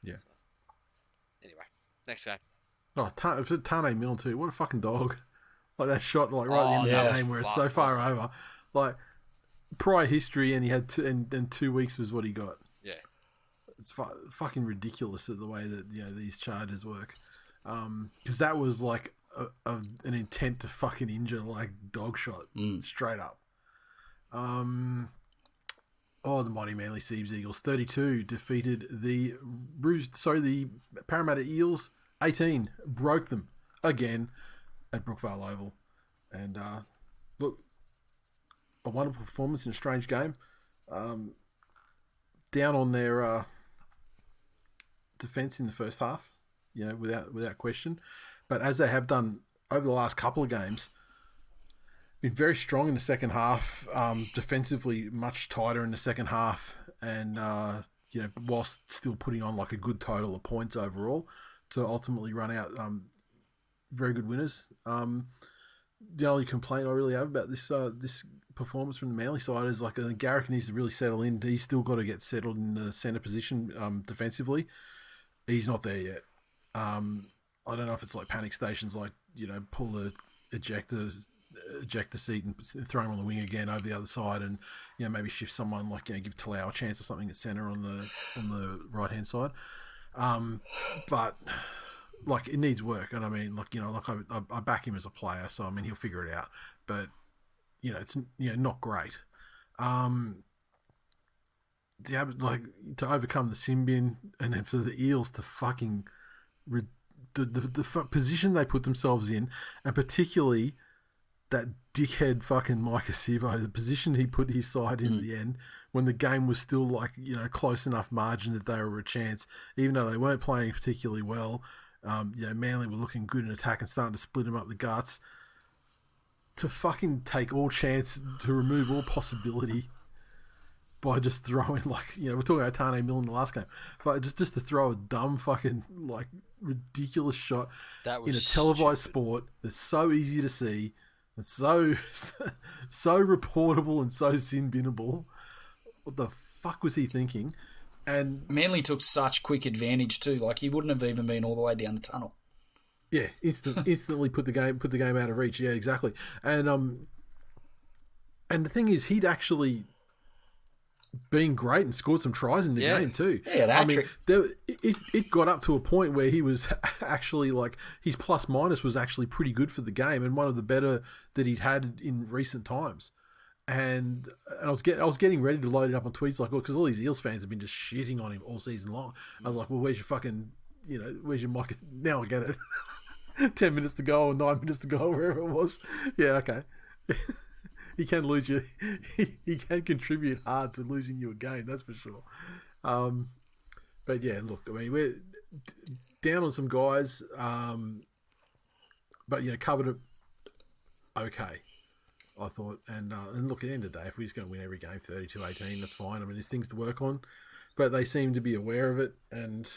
Yeah. So, anyway, next game. Oh, Tane Milne too. What a fucking dog. Like that shot, like right at the end of yeah. that game where it's so far over. Like prior history, and he had and 2 weeks was what he got. Yeah. It's fucking ridiculous the way that these charges work. Because that was like an intent to fucking injure, like dog shot, straight up. The mighty Manly Seabs Eagles 32 defeated the Parramatta Eels 18, broke them again at Brookvale Oval, and look, a wonderful performance in a strange game. Down on their defence in the first half, without question. But as they have done over the last couple of games, been very strong in the second half. Defensively, much tighter in the second half, and whilst still putting on like a good total of points overall to ultimately run out very good winners. The only complaint I really have about this performance from the Manly side is like I think Garrick needs to really settle in. He's still got to get settled in the centre position defensively. He's not there yet. I don't know if it's like panic stations, like pull the ejector seat and throw him on the wing again over the other side, and maybe shift someone like give TWiL a chance or something at centre on the right hand side. But like it needs work, and I mean I back him as a player, so I mean he'll figure it out. But it's not great. To overcome the sin bin, and then for the Eels to fucking the position they put themselves in, and particularly that dickhead fucking Micah Sivo, the position he put his side in the end when the game was still like close enough margin that they were a chance, even though they weren't playing particularly well. Manly were looking good in attack and starting to split them up the guts. To fucking take all chance, to remove all possibility by just throwing we're talking about Tane Mill in the last game, but just to throw a dumb fucking like ridiculous shot in a televised sport that's so easy to see, it's so reportable and so sin binnable. What the fuck was he thinking? And Manly took such quick advantage too. Like he wouldn't have even been all the way down the tunnel. Yeah, instantly put the game out of reach. Yeah, exactly. And the thing is, he'd actually been great and scored some tries in the game too. Yeah, I mean, it got up to a point where he was actually like his plus minus was actually pretty good for the game, and one of the better that he'd had in recent times. And I was getting ready to load it up on tweets because all these Eels fans have been just shitting on him all season long. I was like, well, where's your fucking where's your mic? Now I get it. 10 minutes to go or 9 minutes to go, wherever it was. Yeah, okay. He can lose you. He can contribute hard to losing you a game, that's for sure. But yeah, look, I mean, we're down on some guys, but covered it okay, I thought. And look, at the end of the day, if we're just going to win every game 32-18, that's fine. I mean, there's things to work on, but they seem to be aware of it and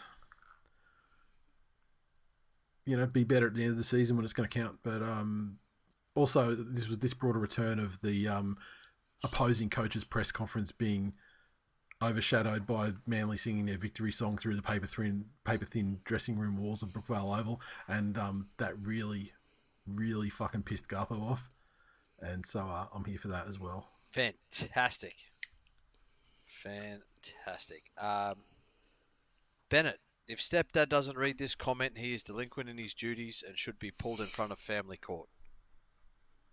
be better at the end of the season when it's going to count. But also, this brought a return of the opposing coaches' press conference being overshadowed by Manly singing their victory song through the paper thin dressing room walls of Brookvale Oval, and that really, really fucking pissed Gutho off. And so I'm here for that as well. Fantastic. Bennett, if stepdad doesn't read this comment, he is delinquent in his duties and should be pulled in front of family court.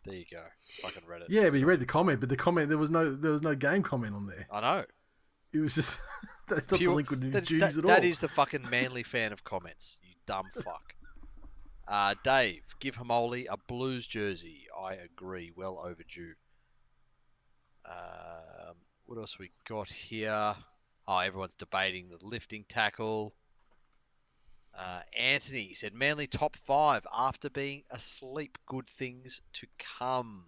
There you go. Fucking read it. Yeah, but you read the comment, but the comment there was no game comment on there. I know. It was just that's not delinquent in his duties at all. That is the fucking Manly fan of comments. You dumb fuck. Dave, give Hamoli a Blues jersey. I agree. Well overdue. What else we got here? Oh, everyone's debating the lifting tackle. Anthony said Manly top 5 after being asleep. Good things to come.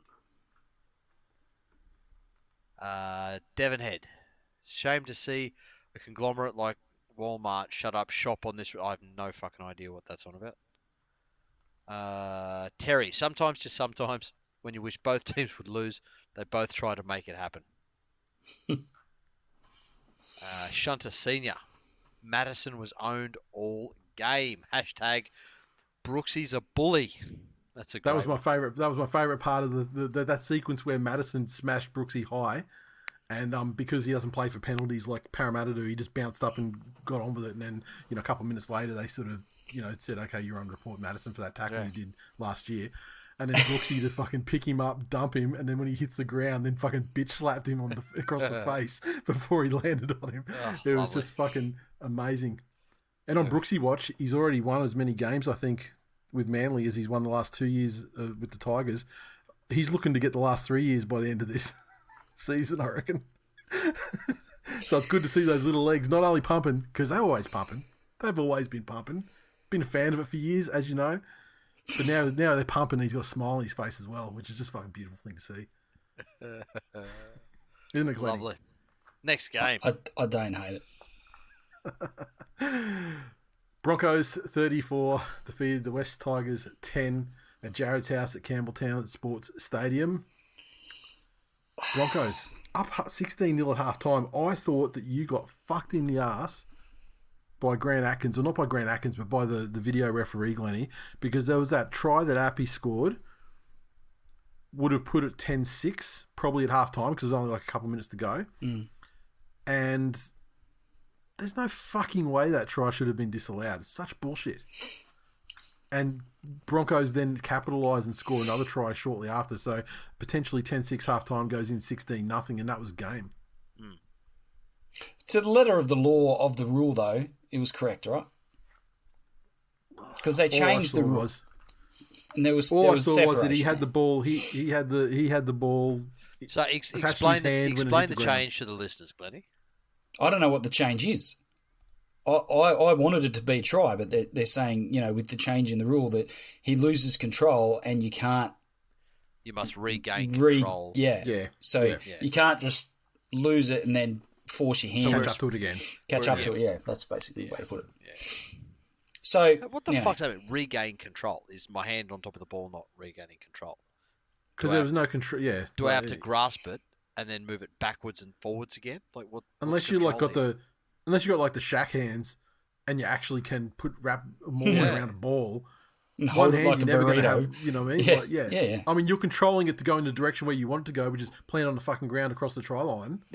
Devonhead. Shame to see a conglomerate like Walmart shut up shop on this. I have no fucking idea what that's on about. Terry. Sometimes, just sometimes, when you wish both teams would lose, they both try to make it happen. Shunter Senior. Madison was owned all game. Hashtag Brooksy's a bully. That's a great That was my favourite. That was my favourite part of that sequence where Madison smashed Brooksy high, and because he doesn't play for penalties like Parramatta do, he just bounced up and got on with it. And then a couple of minutes later, they sort of said, "Okay, you're on report, Madison, for that tackle you did last year." And then Brooksy just fucking pick him up, dump him, and then when he hits the ground, then fucking bitch slapped him across the face before he landed on him. It was just fucking amazing. And on Brooksy watch, he's already won as many games, I think, with Manly as he's won the last 2 years with the Tigers. He's looking to get the last 3 years by the end of this season, I reckon. So it's good to see those little legs not only pumping, because they're always pumping. They've always been pumping. Been a fan of it for years, as you know. But now they're pumping and he's got a smile on his face as well, which is just a fucking beautiful thing to see. Isn't it, Glenn? Lovely. Next game. I don't hate it. Broncos 34 defeated the West Tigers 10 at Jared's house at Campbelltown Sports Stadium. Broncos up 16-0 at half time. I thought that you got fucked in the ass by Grant Atkins, or not by Grant Atkins, but by the video referee, Glennie, because there was that try that Appy scored, would have put it 10-6, probably at half time, because there's only like a couple minutes to go. And there's no fucking way that try should have been disallowed. It's such bullshit. And Broncos then capitalise and score another try shortly after, so potentially 10-6 half time goes in 16-0, and that was game. To the letter of the law of the rule, though, it was correct, right? Because they changed the rules. And there was all I saw separation. was that he had the ball. He had the ball. So explain the change to the listeners, Glennie. I don't know what the change is. I wanted it to be a try, but they're saying, with the change in the rule, that he loses control and you can't. You must regain control. Yeah. So you can't just lose it and then force your hand. Catch up to it again. Catch up to it, yeah. That's basically the way to put it. Yeah. So what the fuck's that mean? Regain control? Is my hand on top of the ball not regaining control? Because there was no control. Yeah. Do I have to grasp it and then move it backwards and forwards again? Like what? Unless you got the shack hands, and you actually can wrap more around a ball. And hold it like a burrito. Have, you know what I mean? Yeah. I mean, you're controlling it to go in the direction where you want it to go, which is playing on the fucking ground across the try line.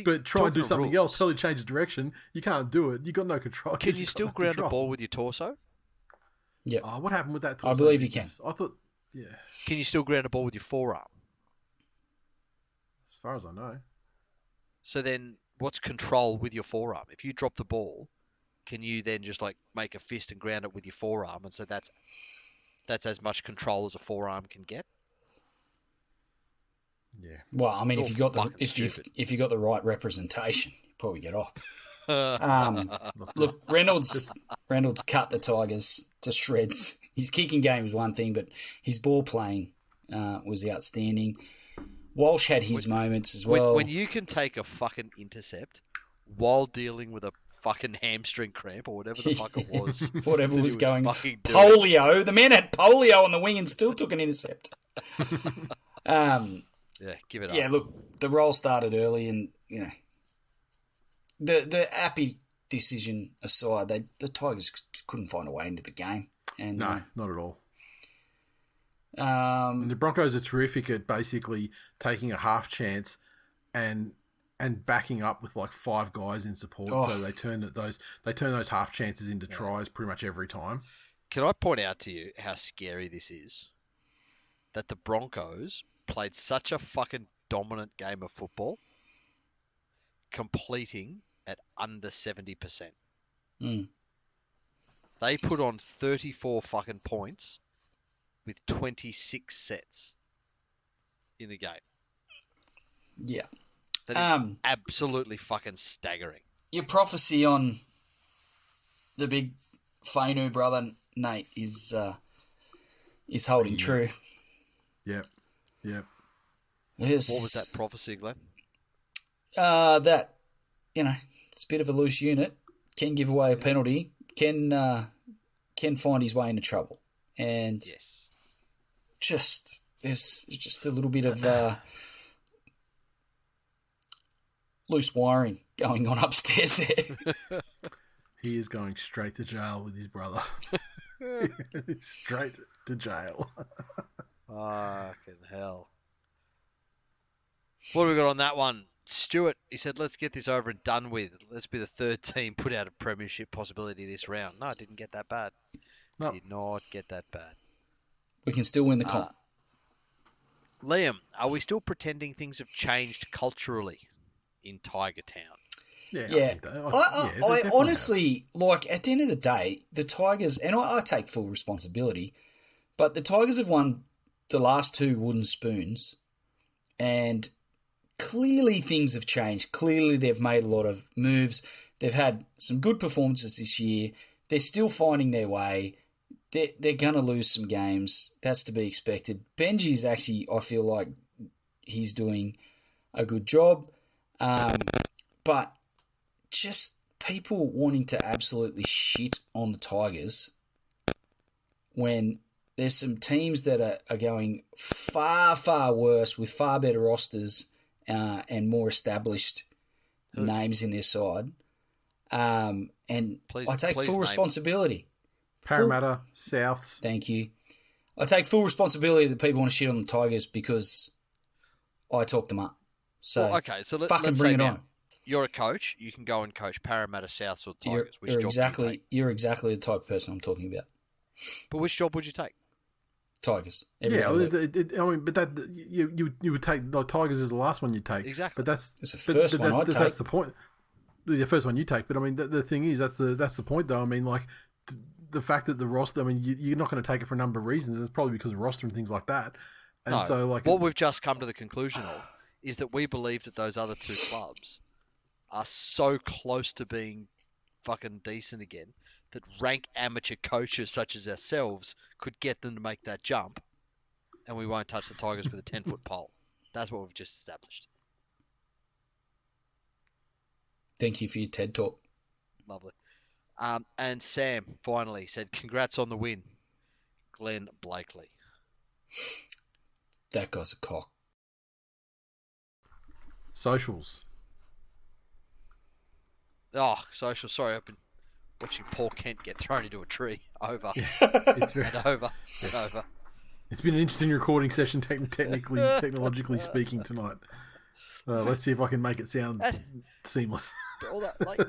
But try and do something else, totally change the direction. You can't do it. You got no control. Can you still ground a ball with your torso? Yeah. What happened with that torso? I believe you can. I thought, yeah. Can you still ground a ball with your forearm? As far as I know. So then, what's control with your forearm? If you drop the ball, can you then just make a fist and ground it with your forearm? And so that's as much control as a forearm can get. Yeah. Well, I mean, if you got the right representation, you probably get off. Look, Reynolds cut the Tigers to shreds. His kicking game was one thing, but his ball playing was outstanding. Walsh had his moments as well. When you can take a fucking intercept while dealing with a fucking hamstring cramp or whatever the fuck it was. Whatever was going on. Polio. The man had polio on the wing and still took an intercept. Yeah, give it up. Yeah, look, the roll started early and, the Appy decision aside, the Tigers couldn't find a way into the game. And, no, not at all. And the Broncos are terrific at basically taking a half chance and backing up with 5 guys in support. So they turn those half chances into tries pretty much every time. Can I point out to you how scary this is? That the Broncos played such a fucking dominant game of football, completing at under 70%. They put on 34 fucking points with 26 sets in the game. Yeah. That is absolutely fucking staggering. Your prophecy on the big Fainu brother, Nate, is holding true. Yep. Yes. What was that prophecy, Glenn? That, it's a bit of a loose unit, can give away a penalty, can find his way into trouble. And there's just a little bit of loose wiring going on upstairs there. He is going straight to jail with his brother. Straight to jail. Fucking hell. What have we got on that one? Stuart, he said, let's get this over and done with. Let's be the third team put out a premiership possibility this round. No, it didn't get that bad. No. Did not get that bad. We can still win the comp. Liam, are we still pretending things have changed culturally in Tiger Town? Yeah. I honestly, like, at the end of the day, the Tigers, and I take full responsibility, but the Tigers have won the last 2 wooden spoons, and clearly things have changed. Clearly they've made a lot of moves. They've had some good performances this year. They're still finding their way. They're going to lose some games. That's to be expected. Benji's actually, I feel like he's doing a good job. But just people wanting to absolutely shit on the Tigers when there's some teams that are going far, far worse with far better rosters and more established names in their side. And I take full responsibility. Parramatta, Souths. Thank you. I take full responsibility that people want to shit on the Tigers because I talked them up. So, well, okay, so let's bring it on. You're a coach. You can go and coach Parramatta, Souths, or Tigers. Which job exactly, would you take? You're exactly the type of person I'm talking about. But which job would you take? Tigers. But that you would take the Tigers as the last one you take. Exactly. But that's the first one I'd take. That's the point. The first one you take. But I mean, the thing is, that's the point, though. I mean, like the fact that the roster. I mean, you're not going to take it for a number of reasons. It's probably because of roster and things like that. And so, like, what we've just come to the conclusion of is that we believe that those other 2 clubs are so close to being fucking decent again that rank amateur coaches such as ourselves could get them to make that jump, and we won't touch the Tigers with a 10-foot pole. That's what we've just established. Thank you for your TED talk. Lovely. And Sam finally said, congrats on the win, Glenn Blakely. That guy's a cock. Socials. Oh, social. Sorry, I've been watching Paul Kent get thrown into a tree. Over. And over. And over. It's been an interesting recording session, technologically speaking, tonight. Let's see if I can make it sound seamless. All that, like,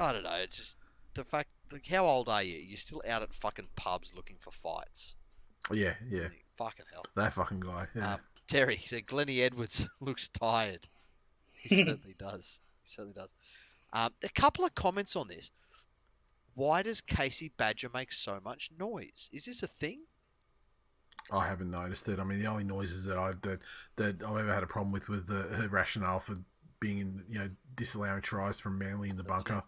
I don't know. It's just the fact. Like, how old are you? You're still out at fucking pubs looking for fights. Yeah. Fucking hell. That fucking guy. Yeah. Terry said Glennie Edwards looks tired. He certainly does. A couple of comments on this. Why does Casey Badger make so much noise? Is this a thing? I haven't noticed it. I mean, the only noises that I've ever had a problem with her rationale for being in, disallowing tries from Manly in the bunker.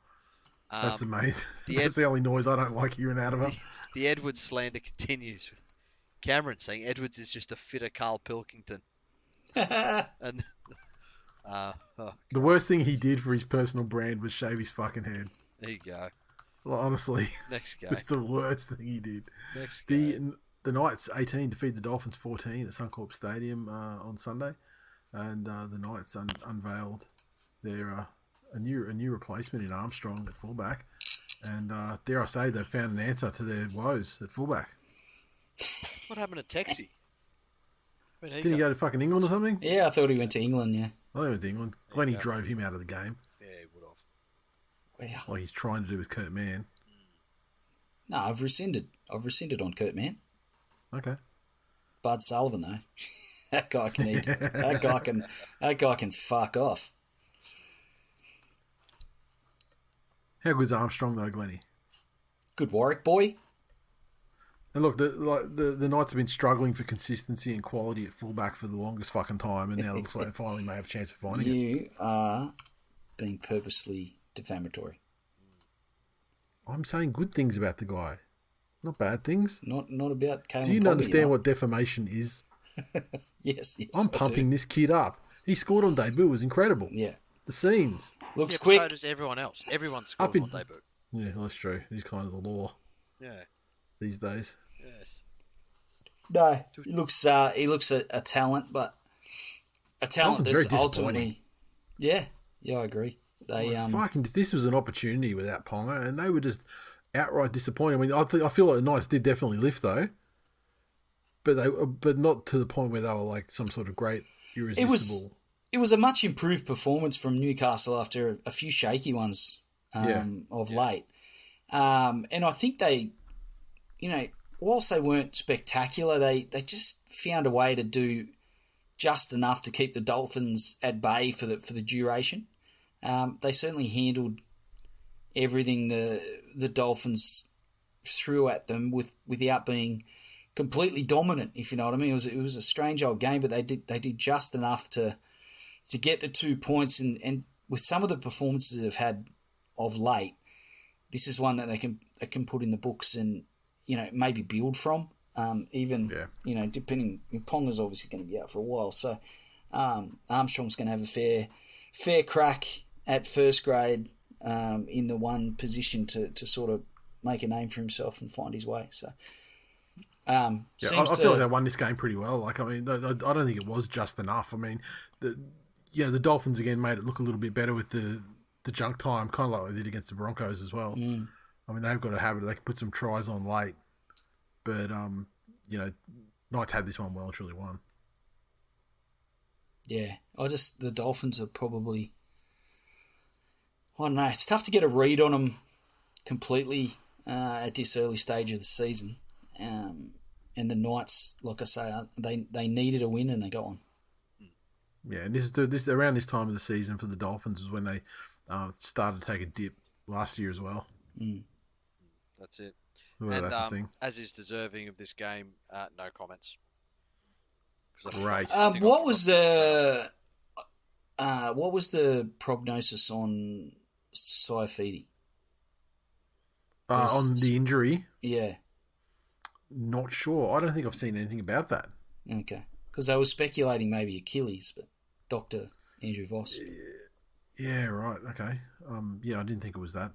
That's the main. That's the only noise I don't like hearing out of her. The Edwards slander continues with Cameron saying Edwards is just a fitter Carl Pilkington. And the worst thing he did for his personal brand was shave his fucking head. There you go. Well, honestly, next game. It's the worst thing he did. Next game. The Knights 18 defeated the Dolphins 14 at Suncorp Stadium on Sunday, and the Knights unveiled their a new replacement in Armstrong at fullback, and dare I say they found an answer to their woes at fullback. What happened to Texie? Didn't he go to fucking England or something? Yeah, I thought he went to England. Yeah, I thought he went to England. Glennie drove him out of the game. Yeah, he would have. Wow. Like he's trying to do with Kurt Mann. No, I've rescinded on Kurt Mann. Okay. Bud Sullivan though, that guy can eat. that guy can fuck off. How good's Armstrong though, Glennie? Good Warwick boy. And look, the Knights have been struggling for consistency and quality at fullback for the longest fucking time, and now it looks like they finally may have a chance of finding it. You are being purposely defamatory. I'm saying good things about the guy, not bad things. Not about Kalen. Do you understand what defamation is? Yes. I'm pumping this kid up. He scored on debut. It was incredible. Yeah. The scenes. Looks quick. So does everyone else. Everyone scores on debut. Yeah, that's true. He's kind of the law. Yeah. These days. Yes. No, he looks a talent, but a talent that's ultimately. Yeah, I agree. They fucking. This was an opportunity without Ponga, and they were just outright disappointing. I mean, I feel like the Knights did definitely lift though, but not to the point where they were like some sort of great irresistible. It was a much improved performance from Newcastle after a few shaky ones of late. And I think they, whilst they weren't spectacular, they just found a way to do just enough to keep the Dolphins at bay for the duration. They certainly handled everything the Dolphins threw at them without being completely dominant, if you know what I mean. It was a strange old game, but they did just enough to get the 2 points, and with some of the performances they've had of late, this is one that they can put in the books and maybe build from. Depending, Ponga's obviously going to be out for a while, so Armstrong's going to have a fair crack at first grade in the one position to sort of make a name for himself and find his way. So. I feel like they won this game pretty well. Like, I mean, I don't think it was just enough. I mean, the Dolphins again made it look a little bit better with the junk time, kind of like they did against the Broncos as well. Mm. I mean, they've got a habit; they can put some tries on late, but Knights had this one well and truly won. Yeah, the Dolphins are probably, I don't know. It's tough to get a read on them completely at this early stage of the season. And the Knights, like I say, they needed a win and they got one. Yeah, and this around this time of the season for the Dolphins is when they started to take a dip last year as well. Mm. That's it. Well, that's the thing. As is deserving of this game, no comments. Great. What was the prognosis on Saifidi? On the injury? Yeah. Not sure. I don't think I've seen anything about that. Okay. Because they were speculating maybe Achilles, but Dr. Andrew Voss. Yeah, right. Okay. I didn't think it was that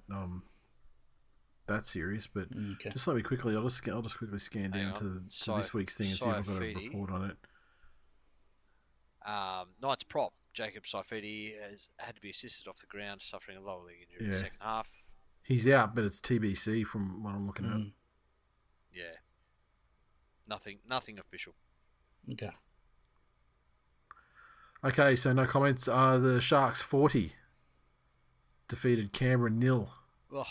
serious, but just let me quickly. I'll just quickly scan down to this week's thing and see if I've got a report on it. Knights prop Jacob Saifidi has had to be assisted off the ground, suffering a lower leg injury in the second half. He's out, but it's TBC from what I'm looking at. Yeah. Nothing official. Okay, so no comments. The Sharks 40 defeated Canberra 0. Ugh.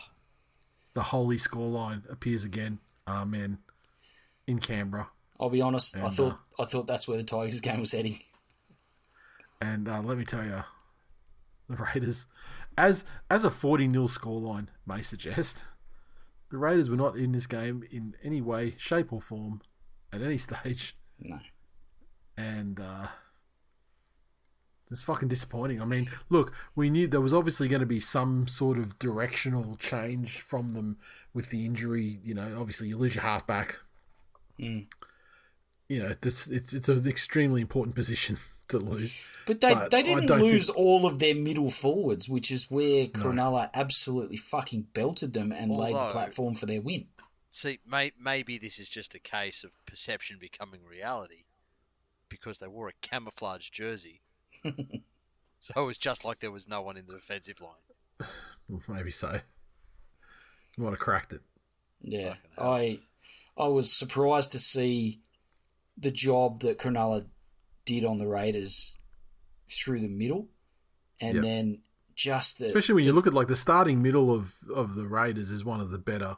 The holy scoreline appears again. Amen. In Canberra. I'll be honest. I thought that's where the Tigers game was heading. And let me tell you, the Raiders, as a 40-0 scoreline may suggest, the Raiders were not in this game in any way, shape, or form at any stage. No. And it's fucking disappointing. I mean, look, we knew there was obviously going to be some sort of directional change from them with the injury. Obviously you lose your halfback. Mm. It's an extremely important position to lose. But they didn't lose all of their middle forwards, which is where Cronulla absolutely fucking belted them and laid the platform for their win. See, maybe this is just a case of perception becoming reality because they wore a camouflage jersey. So it was just like there was no one in the defensive line. Maybe so. You might have cracked it. Yeah. I was surprised to see the job that Cronulla did on the Raiders through the middle, and then just especially when you look at like the starting middle of the Raiders is one of the better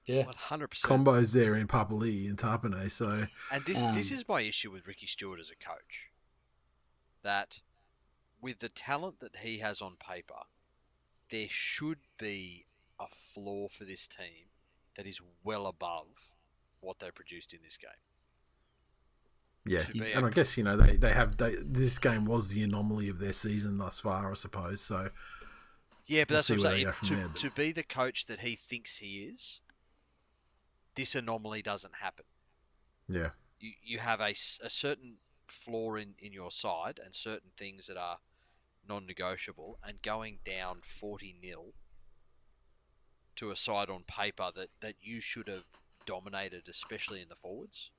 100% combos there in Papali'i and Tapine. So, and this is my issue with Ricky Stewart as a coach, that with the talent that he has on paper, there should be a floor for this team that is well above what they produced in this game. Yeah, and I guess this game was the anomaly of their season thus far, I suppose. So yeah, but that's what I'm saying. To be the coach that he thinks he is, this anomaly doesn't happen. Yeah, you have a certain flaw in your side and certain things that are non-negotiable, and going down 40-0 to a side on paper that you should have dominated, especially in the forwards.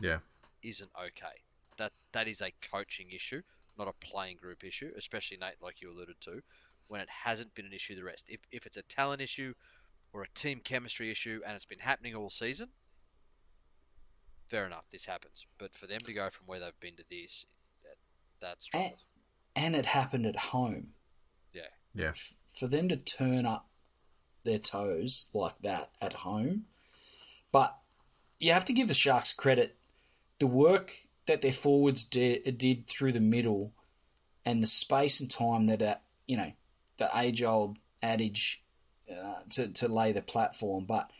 Yeah. Isn't okay. That is a coaching issue, not a playing group issue, especially, Nate, like you alluded to, when it hasn't been an issue the rest. If it's a talent issue, or a team chemistry issue and it's been happening all season, fair enough, this happens. But for them to go from where they've been to this, that's trouble. And it happened at home. Yeah. For them to turn up their toes like that at home. But you have to give the Sharks credit. The work that their forwards did through the middle and the space and time that, the age-old adage to lay the platform. But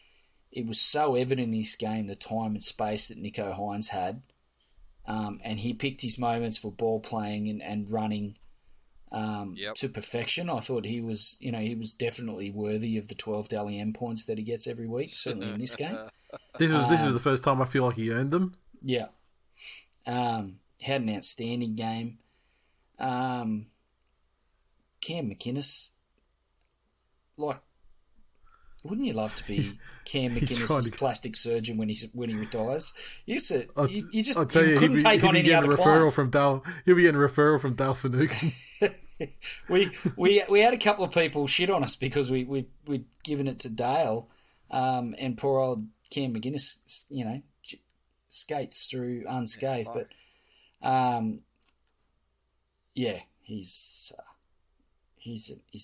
it was so evident in this game, the time and space that Nicho Hynes had. And he picked his moments for ball playing and running to perfection. I thought he was definitely worthy of the 12 Dally M points that he gets every week, certainly in this game. This was the first time I feel like he earned them. Yeah. Had an outstanding game. Cam McInnes, wouldn't you love to be Cam McInnes' plastic surgeon when he retires? You couldn't take on any other client. He'll be getting a referral from Dale Finucane. we had a couple of people shit on us because we'd given it to Dale, and poor old Cam McInnes, skates through unscathed. But he's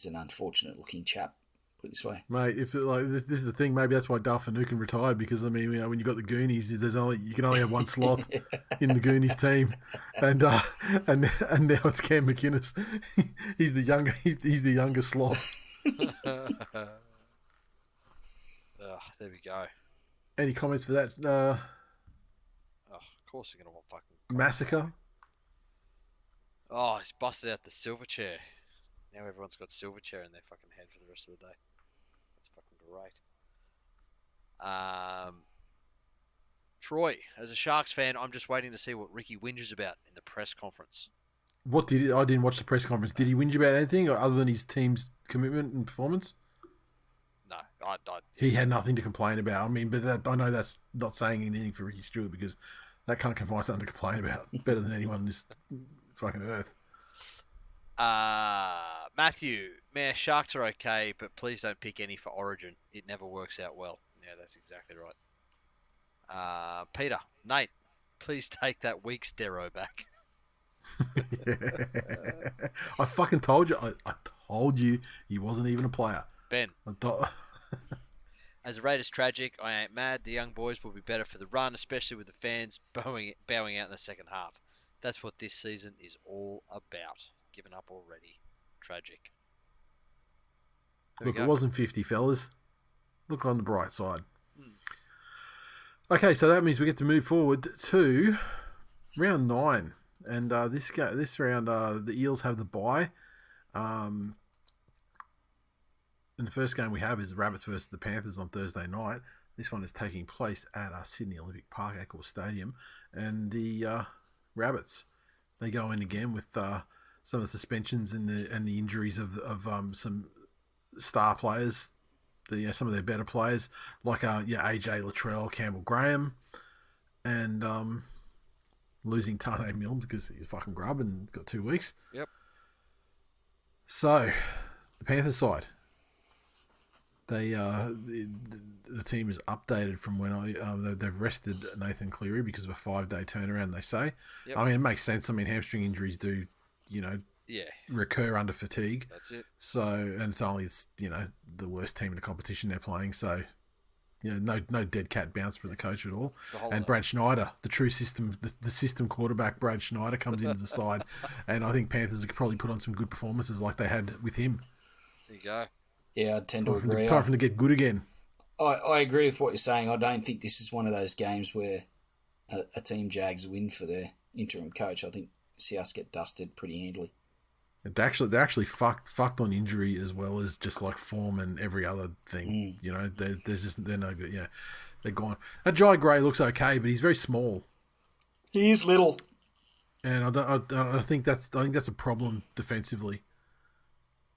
an unfortunate looking chap. Put it this way, mate. If this is the thing, maybe that's why Dale Finucane retired, because when you got the Goonies, you can only have one sloth in the Goonies team, and now it's Cam McInnes. He's the younger sloth. There we go. Any comments for that? Of course you're gonna want fucking massacre. Oh, he's busted out the silver chair. Now everyone's got silver chair in their fucking head for the rest of the day. That's fucking great. Troy, as a Sharks fan, I'm just waiting to see what Ricky whinges about in the press conference. I didn't watch the press conference. Did he whinge about anything other than his team's commitment and performance? No, he had nothing to complain about. I mean, but I know that's not saying anything for Ricky Stewart, because that can't find something to complain about better than anyone on this fucking earth. Matthew, man, Sharks are okay, but please don't pick any for Origin. It never works out well. Yeah, that's exactly right. Peter, Nate, please take that weak Stero back. I fucking told you. I told you he wasn't even a player. Ben. As a Raiders tragic, I ain't mad. The young boys will be better for the run, especially with the fans bowing out in the second half. That's what this season is all about. Given up already. Tragic. Look, it wasn't 50, fellas. Look on the bright side. Okay, so that means we get to move forward to round 9. And this round, the Eels have the bye. And the first game we have is the Rabbits versus the Panthers on Thursday night. This one is taking place at Sydney Olympic Park, Accor Stadium. And the Rabbits, they go in again with some of the suspensions and the injuries of some star players, some of their better players, like AJ Latrell, Campbell Graham, and losing Tane Milne because he's a fucking grub and got 2 weeks. Yep. So, the Panthers side, the team is updated from when they've rested Nathan Cleary because of a 5-day turnaround, they say. Yep. I mean, it makes sense. I mean, hamstring injuries do, recur under fatigue. That's it. So, and it's only, the worst team in the competition they're playing. So, no dead cat bounce for the coach at all. And Brad Schneider, the true system, the system quarterback, Brad Schneider comes into the side. And I think Panthers could probably put on some good performances like they had with him. There you go. Yeah, I tend to agree. Time for them to get good again. I agree with what you're saying. I don't think this is one of those games where a team Jags win for their interim coach. I think Souths get dusted pretty handily. They're actually fucked on injury as well as just like form and every other thing. They're no good. Yeah, they're gone. That Jai Gray looks okay, but he's very small. He is little, and I think that's a problem defensively.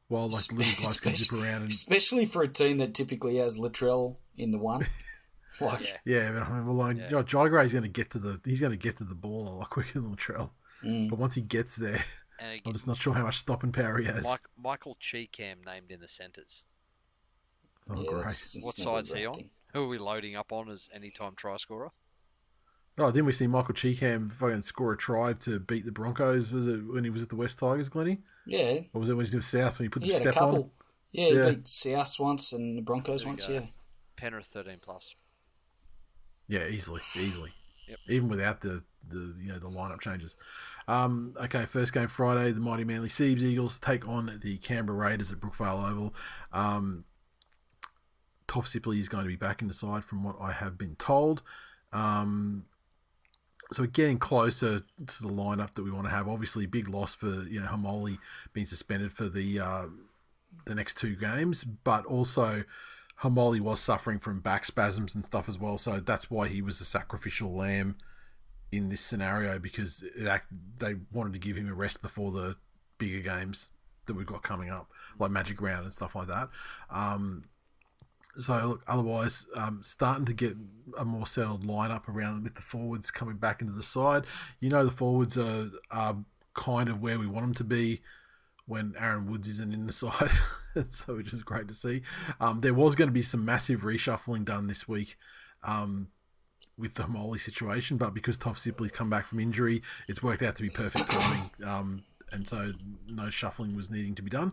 While like little guys can zip around, especially for a team that typically has Latrell in the one. But I mean, Jai Gray's going to get to the ball a lot quicker than Latrell. But once he gets there, again, I'm just not sure how much stopping power he has. Michael Cheekham named in the centres. Oh, Yeah, great. it's What never a side's he great on? thing. Who are we loading up on as anytime try scorer? Oh, didn't we see Michael Cheekham fucking score a try to beat the Broncos? Was it when he was at the West Tigers, Glennie? Yeah, Or was it when he was South when he put he the had a step on? couple. Yeah, he Yeah. beat South once and the Broncos There we once. go. Yeah, Penrith 13 plus. Yeah, easily. Yep. Even without the lineup changes. Okay, first game Friday, the mighty Manly Seabs Eagles take on the Canberra Raiders at Brookvale Oval. Toff Sipley is going to be back in the side from what I have been told. So we're getting closer to the lineup that we want to have. Obviously, big loss for Hamoli being suspended for the next two games, but also Hamoli was suffering from back spasms and stuff as well. So that's why he was the sacrificial lamb in this scenario, because they wanted to give him a rest before the bigger games that we've got coming up, like Magic Round and stuff like that. So look, otherwise, starting to get a more settled lineup around with the forwards coming back into the side. The forwards are kind of where we want them to be when Aaron Woods isn't in the side, so which is great to see. There was going to be some massive reshuffling done this week with the Hamoli situation, but because Toff Sipley's come back from injury, it's worked out to be perfect timing, and so no shuffling was needing to be done.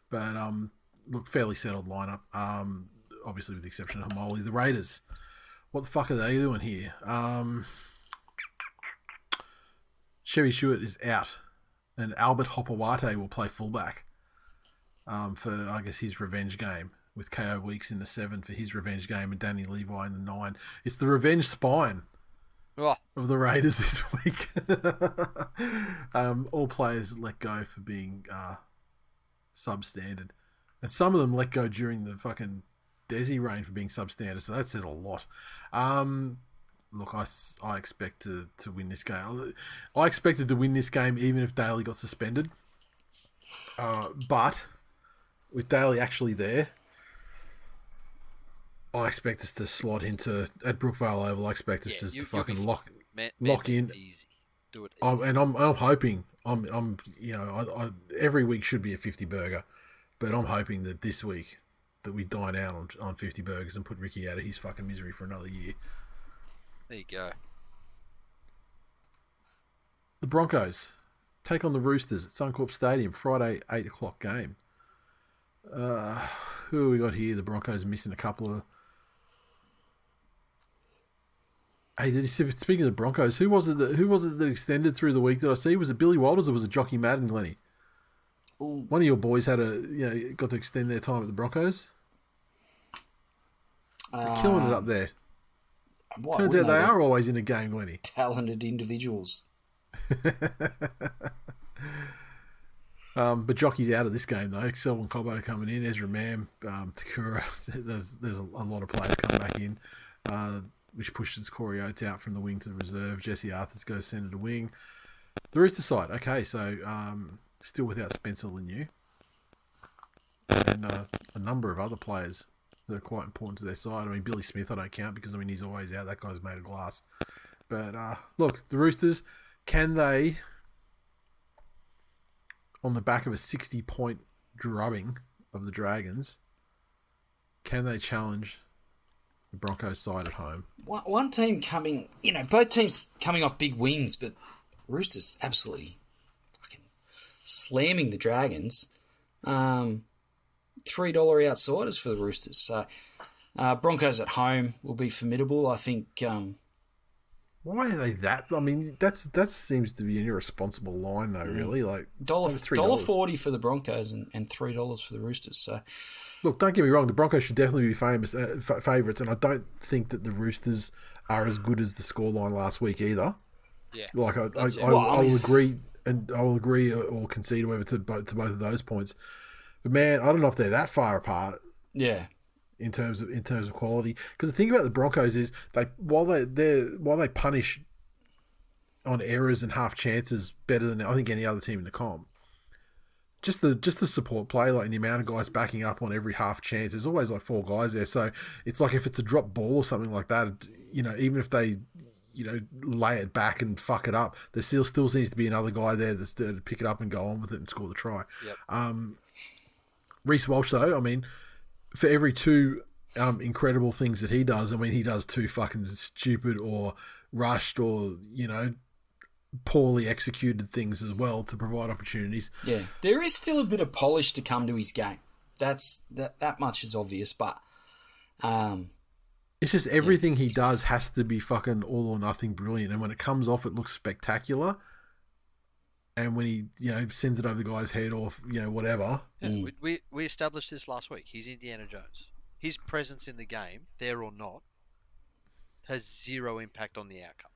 But look, fairly settled lineup. Obviously, with the exception of Hamoli. The Raiders, what the fuck are they doing here? Sherry Stewart is out, and Albert Hopewate will play fullback for, I guess, his revenge game, with KO Weeks in the 7 for his revenge game and Danny Levi in the 9. It's the revenge spine of the Raiders this week. All players let go for being substandard, and some of them let go during the fucking Desi reign for being substandard, so that says a lot. Look, I expect to win this game. I expected to win this game even if Daly got suspended. But with Daly actually there, I expect us to slot into at Brookvale Oval. I expect us to fucking lock in. Easy. Do it easy. And I'm hoping every week should be a 50 burger, but I'm hoping that this week that we dine out on 50 burgers and put Ricky out of his fucking misery for another year. There you go. The Broncos take on the Roosters at Suncorp Stadium, Friday, 8 o'clock game. Who have we got here? The Broncos are missing a couple of... Hey, speaking of the Broncos, who was it that extended through the week that I see? Was it Billy Walters or was it Jockey Madden, Glennie? Ooh. One of your boys got to extend their time at the Broncos. They're killing it up there. Turns out they are always in a game, Glennie. Talented individuals. But Jockey's out of this game though. Selwyn Cobbo coming in, Ezra Mam, Takura. There's a lot of players coming back in, which pushes Corey Oates out from the wing to the reserve. Jesse Arthurs goes centre to wing. The Rooster side, okay, so still without Spencer Lemieux and a number of other players that are quite important to their side. I mean, Billy Smith I don't count because he's always out. That guy's made of glass. But look, the Roosters, can they, on the back of a 60-point drubbing of the Dragons, can they challenge the Broncos side at home? One team coming, both teams coming off big wins, but Roosters absolutely fucking slamming the Dragons. $3 outsiders for the Roosters. So Broncos at home will be formidable. I think. Why are they that? I mean, that seems to be an irresponsible line, though. Really, like $1.40 for the Broncos and $3 for the Roosters. So, look, don't get me wrong. The Broncos should definitely be famous favourites, and I don't think that the Roosters are as good as the scoreline last week either. Yeah, like I will agree, and I will agree or concede whatever to both of those points. But man, I don't know if they're that far apart. Yeah. In terms of quality, because the thing about the Broncos is while they punish on errors and half chances better than I think any other team in the comp. Just the support play, like the amount of guys backing up on every half chance. There's always like 4 guys there, so it's like if it's a drop ball or something like that, even if they lay it back and fuck it up, there still seems to be another guy there that's there to pick it up and go on with it and score the try. Yep. Reece Walsh, though, I mean, for every two incredible things that he does, I mean, he does two fucking stupid or rushed or, poorly executed things as well to provide opportunities. Yeah, there is still a bit of polish to come to his game. That much is obvious, but it's just everything he does has to be fucking all or nothing brilliant, and when it comes off, it looks spectacular. And when he, sends it over the guy's head or, whatever. Yeah, we established this last week. He's Indiana Jones. His presence in the game, there or not, has zero impact on the outcome.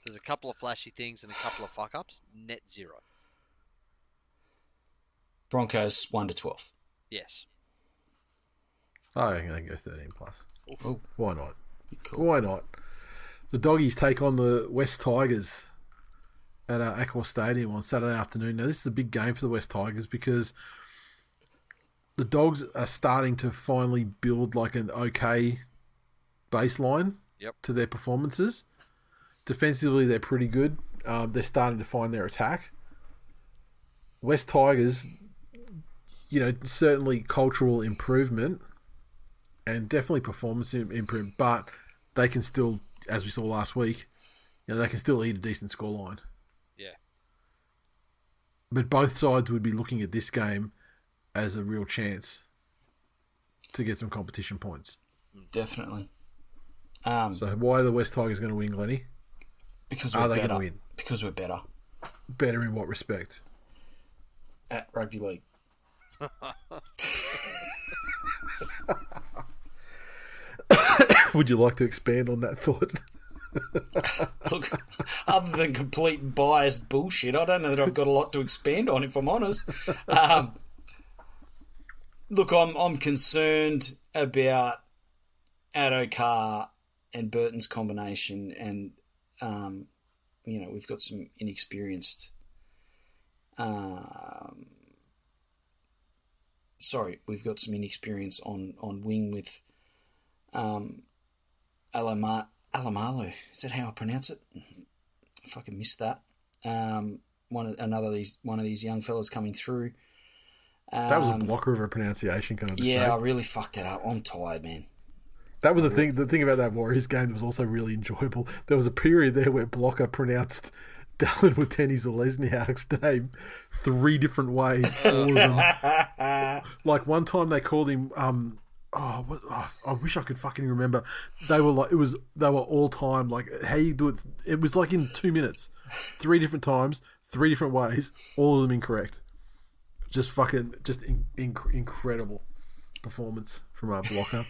There's a couple of flashy things and a couple of fuck-ups. Net zero. Broncos 1-12. Yes. I'm going to go 13 plus. Oh. Why not? Cool. Why not? The Doggies take on the West Tigers at Accor Stadium on Saturday afternoon. Now, this is a big game for the West Tigers because the Dogs are starting to finally build like an okay baseline to their performances. Defensively, they're pretty good. They're starting to find their attack. West Tigers, certainly cultural improvement and definitely performance improvement, but they can still, as we saw last week, they can still eat a decent scoreline. Yeah. But both sides would be looking at this game as a real chance to get some competition points. Definitely. So why are the West Tigers going to win, Glennie? Because we're better. Because we're better. Better in what respect? At rugby league. Would you like to expand on that thought? Look, other than complete biased bullshit, I don't know that I've got a lot to expand on, if I'm honest. Look, I'm concerned about Addo-Carr and Burton's combination, and we've got some inexperienced. We've got some inexperience on wing with Alamalu. Is that how I pronounce it? I fucking missed that. One of these young fellas coming through. That was a blocker of a pronunciation, can I just say? Yeah, I really fucked that up. I'm tired, man. That was the thing. The thing about that Warriors game that was also really enjoyable. There was a period there where blocker pronounced Dallin Watene-Zelezniak's name 3 different ways. All of them. Like one time they called him. I wish I could fucking remember. They were all time. Like how you do it. It was like in 2 minutes, 3 different times, 3 different ways, all of them incorrect. Incredible performance from our blocker.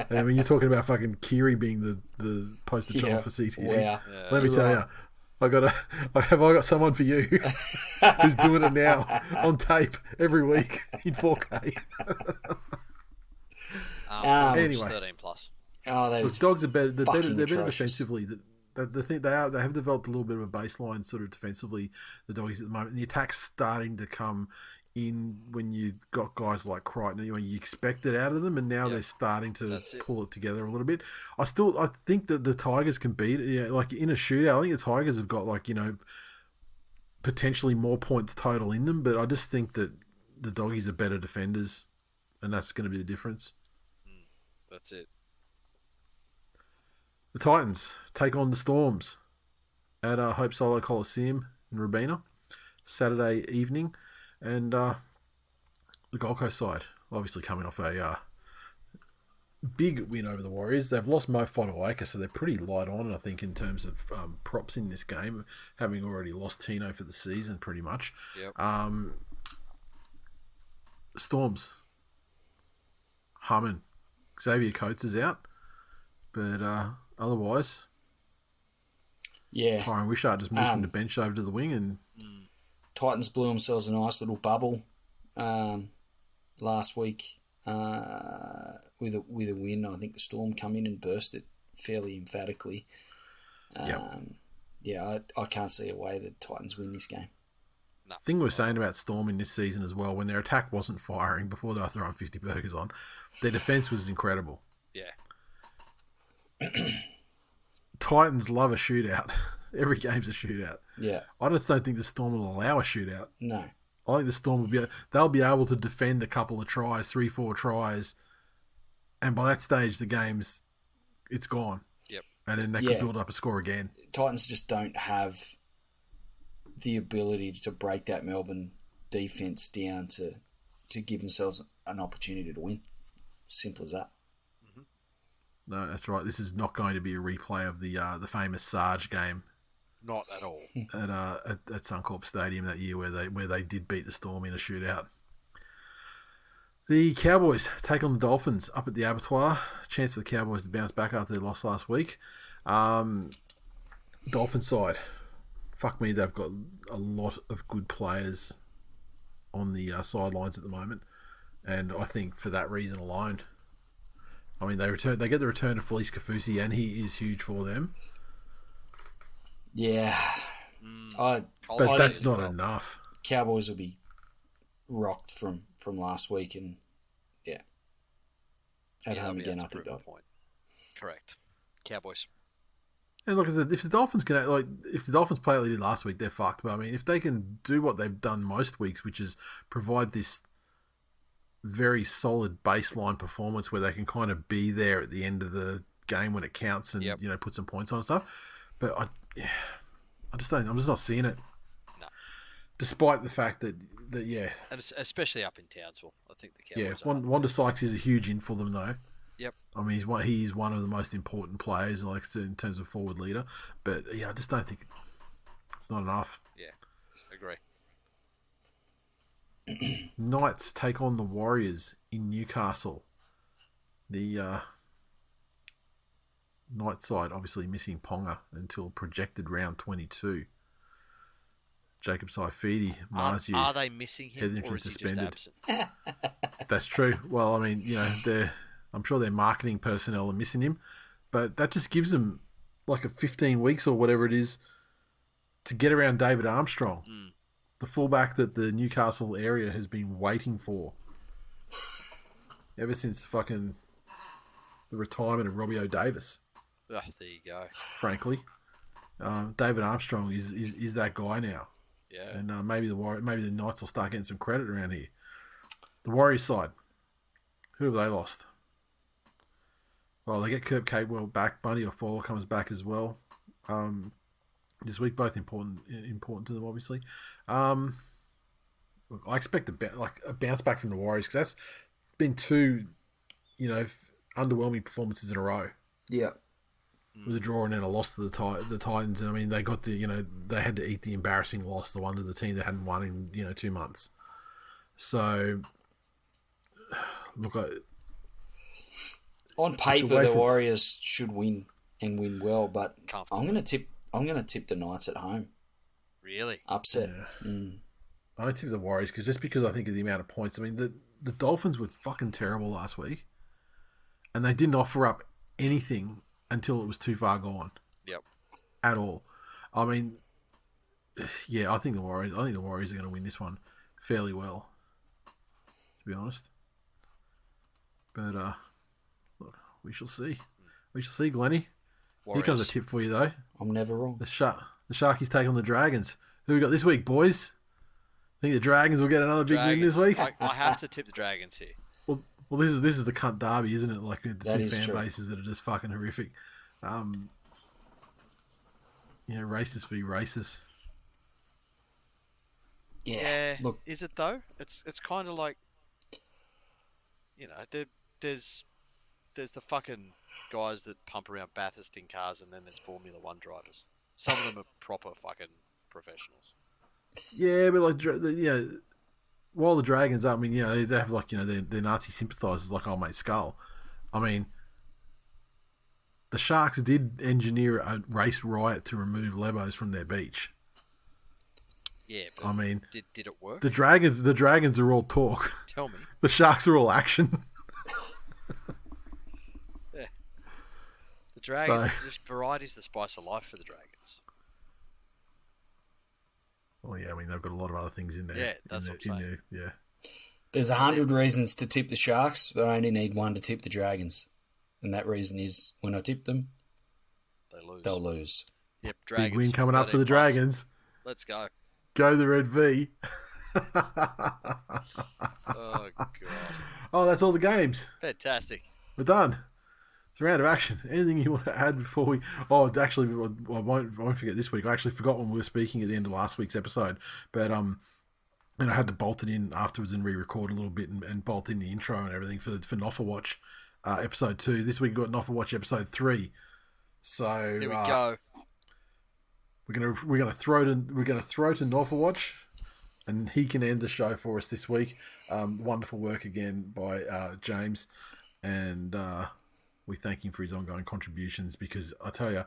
And when you're talking about fucking Kiri being the poster child for CTE, wow. Let me tell you, I got someone for you who's doing it now on tape every week in 4K. Anyway, 13 plus. The Dogs are better. They're better defensively. The thing they have developed a little bit of a baseline sort of defensively. The Doggies at the moment, and the attack's starting to come in when you got guys like Crichton. You expect it out of them, and now they're starting to pull it together a little bit. I think that the Tigers can beat it. Like in a shootout, I think the Tigers have got potentially more points total in them, but I just think that the Doggies are better defenders, and that's going to be the difference. That's it. The Titans take on the Storms at Hope Solo Coliseum in Robina, Saturday evening. And the Gold Coast side, obviously coming off a big win over the Warriors. They've lost Mo Fotuaika, so they're pretty light on, I think, in terms of props in this game, having already lost Tino for the season, pretty much. Yep. Storms, humming. Xavier Coates is out, but otherwise, Tyron Wishart just moved from the bench over to the wing, and Titans blew themselves a nice little bubble last week with a win. I think the Storm come in and burst it fairly emphatically. I can't see a way that Titans win this game. No. The thing we're saying about Storm in this season as well, when their attack wasn't firing before they were throwing 50 burgers on, their defence was incredible. Yeah. Titans love a shootout. Every game's a shootout. Yeah. I just don't think the Storm will allow a shootout. No. I think the Storm they'll be able to defend a couple of tries, 3-4 tries, and by that stage it's gone. Yep. And then they could build up a score again. Titans just don't have the ability to break that Melbourne defence down to give themselves an opportunity to win. Simple as that. No, that's right. This is not going to be a replay of the famous Sarge game. Not at all. At Suncorp Stadium that year where they did beat the Storm in a shootout. The Cowboys take on the Dolphins up at the Abattoir. Chance for the Cowboys to bounce back after their loss last week. Dolphin side. Fuck me, they've got a lot of good players on the sidelines at the moment. And I think for that reason alone, I mean, they get the return of Felice Kafusi, and he is huge for them. Yeah. But that's not enough. Cowboys will be rocked from last week, and at home again, I think that point. Correct. Cowboys. And look, if the Dolphins play like they did last week, they're fucked. But I mean, if they can do what they've done most weeks, which is provide this very solid baseline performance where they can kind of be there at the end of the game when it counts and put some points on and stuff. But I'm just not seeing it. No. Despite the fact that and especially up in Townsville, I think the Cowboys. Wanda Sykes is a huge in for them though. Yep. I mean, he's one of the most important players, like in terms of forward leader. But I just don't think it's not enough. Yeah, agree. Knights take on the Warriors in Newcastle. The Knights side obviously missing Ponga until projected round 22. Jacob Saifidi, Marzu. Are they missing him or is he suspended. just absent? That's true. Well, I mean, I'm sure their marketing personnel are missing him, but that just gives them like a 15 weeks or whatever it is to get around David Armstrong. The fullback that the Newcastle area has been waiting for ever since fucking the retirement of Robbie O'Davis. Oh, there you go. Frankly, David Armstrong is that guy now. Yeah, and maybe the Knights will start getting some credit around here. The Warriors side, who have they lost? Well, they get Kurt Capewell back. Bunny or Fall comes back as well. This week, both important to them, obviously. Look, I expect a bounce back from the Warriors because that's been two, underwhelming performances in a row. Yeah, with a draw and then a loss to the Titans. And I mean, they got they had to eat the embarrassing loss, the one to the team that hadn't won in 2 months. So, look, on paper the Warriors should win and win well, but I'm going to tip the Knights at home. Really? Upset. Yeah. I tip the Warriors because I think of the amount of points. I mean, the Dolphins were fucking terrible last week, and they didn't offer up anything until it was too far gone. Yep. At all. I mean, I think the Warriors are going to win this one fairly well, to be honest. But look, we shall see. We shall see, Glennie. Warriors. Here comes a tip for you, though. I'm never wrong. The Sharkies take on the Dragons. Who we got this week, boys? I think the Dragons will get another big win this week. I have to tip the Dragons here. Well, this is the cunt derby, isn't it? Like the two fan bases that are just fucking horrific. Racist v racist. Yeah. Look, is it though? It's kind of like, there's the fucking guys that pump around Bathurst in cars, and then there's Formula One drivers. Some of them are proper fucking professionals. Yeah, but while the Dragons are, I mean, they have they're Nazi sympathisers like old mate Skull. I mean, the Sharks did engineer a race riot to remove Lebos from their beach. Yeah, but I mean, did it work? The Dragons are all talk. Tell me. The Sharks are all action. Yeah. The Dragons, just variety's the spice of life for the Dragons. Well, yeah, I mean, they've got a lot of other things in there. Yeah, that's what I'm saying. Yeah. There's 100 reasons to tip the Sharks, but I only need one to tip the Dragons. And that reason is when I tip them, they'll lose. Yep, Dragons. Big win coming up for the Dragons. Let's go. Go the Red V. Oh god. Oh, that's all the games. Fantastic. We're done. It's a round of action. Anything you want to add before we? Oh, actually, I won't forget this week. I actually forgot when we were speaking at the end of last week's episode, but and I had to bolt it in afterwards and re-record a little bit and bolt in the intro and everything for Noffa Watch episode 2. This week we got Noffa Watch episode 3. So Here we go. We're gonna throw to Noffa Watch, and he can end the show for us this week. Wonderful work again by James, and we thank him for his ongoing contributions, because I tell you,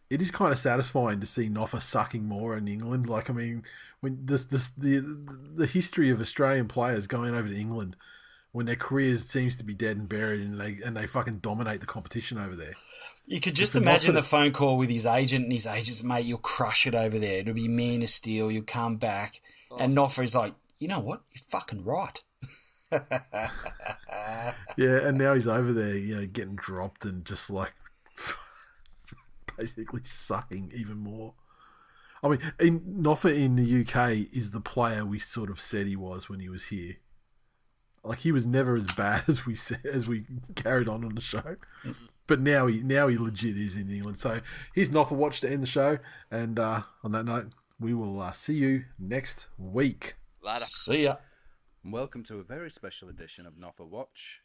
it is kind of satisfying to see Noffa sucking more in England. Like, I mean, when the history of Australian players going over to England when their careers seems to be dead and buried, and they fucking dominate the competition over there. You could just imagine the phone call with his agent, and his agent's, mate, you'll crush it over there. It'll be mean as steel. You'll come back. Oh. And Noffa is like, you know what? You're fucking right. Yeah, and now he's over there, getting dropped and just like basically sucking even more. I mean, Noffa in the UK is the player we sort of said he was when he was here. Like, he was never as bad as we carried on the show, but now he legit is in England. So here's Noffa Watch to end the show, and on that note, we will see you next week. Later. See ya. Welcome to a very special edition of Noffa Watch.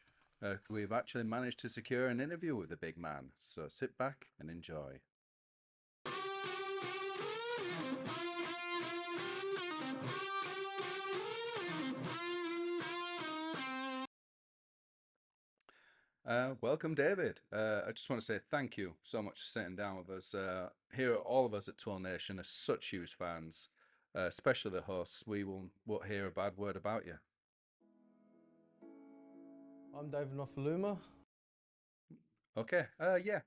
We've actually managed to secure an interview with the big man, so sit back and enjoy. Welcome, David. I just want to say thank you so much for sitting down with us. Here, all of us at TWiL Nation are such huge fans, especially the hosts. We won't hear a bad word about you. I'm David non-Toowoomba. Okay. Yeah.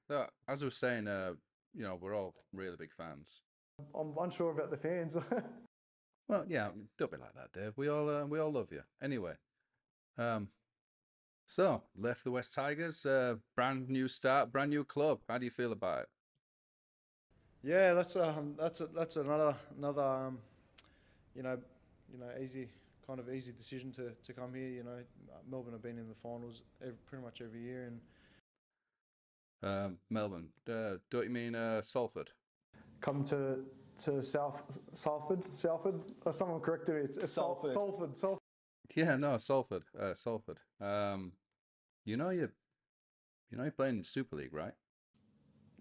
As I was saying, we're all really big fans. I'm unsure about the fans. Well, yeah, don't be like that, Dave. We all love you. Anyway, so left the West Tigers, brand new start, brand new club. How do you feel about it? Yeah, that's another easy decision to come here. Melbourne have been in the finals pretty much every year, and Melbourne. Don't you mean Salford? Come to Salford. Someone corrected me. It's Salford. Yeah, no, Salford. Salford. You're playing in Super League, right?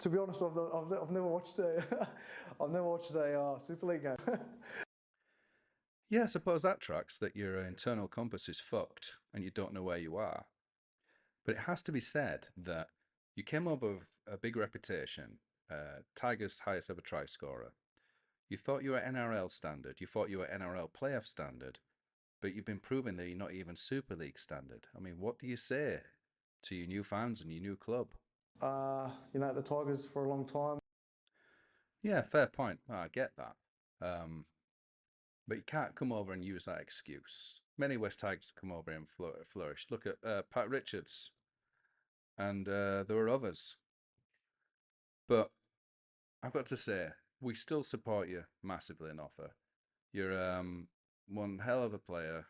To be honest, I've never watched a Super League game. Yeah, I suppose that tracks that your internal compass is fucked and you don't know where you are. But it has to be said that you came over with a big reputation, Tigers' highest ever try scorer. You thought you were NRL standard, you thought you were NRL playoff standard, but you've been proving that you're not even Super League standard. I mean, what do you say to your new fans and your new club? At the Tigers for a long time. Yeah, fair point. I get that. But you can't come over and use that excuse. Many West Tigers come over and flourished. Look at Pat Richards. And there were others. But I've got to say, we still support you massively, Noffa. You're one hell of a player.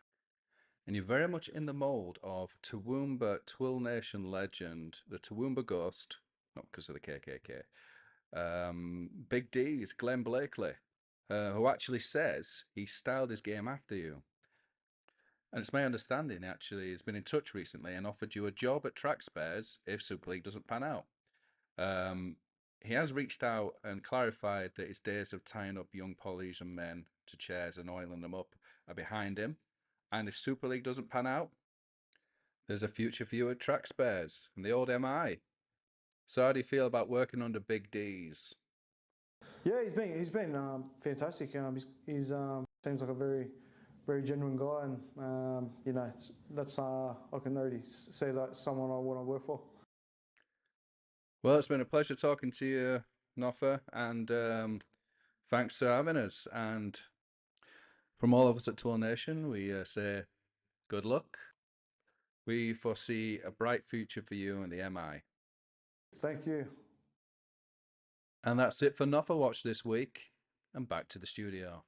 And you're very much in the mould of Toowoomba TWiL Nation legend, the Toowoomba Ghost, not because of the KKK, Big D's, Glenn Blakely, who actually says he styled his game after you. And it's my understanding, actually, he's been in touch recently and offered you a job at Track Spares if Super League doesn't pan out. He has reached out and clarified that his days of tying up young Polynesian men to chairs and oiling them up are behind him. And if Super League doesn't pan out, there's a future for you at Track Spares and the old MI. So how do you feel about working under Big D's? Yeah, he's been fantastic. He's seems like a very, very genuine guy, and that's I can already see that someone I want to work for. Well, it's been a pleasure talking to you, Noffa, and thanks for having us. And from all of us at TWiL Nation, we say good luck. We foresee a bright future for you and the MI. Thank you. And that's it for Noffa Watch this week. And back to the studio.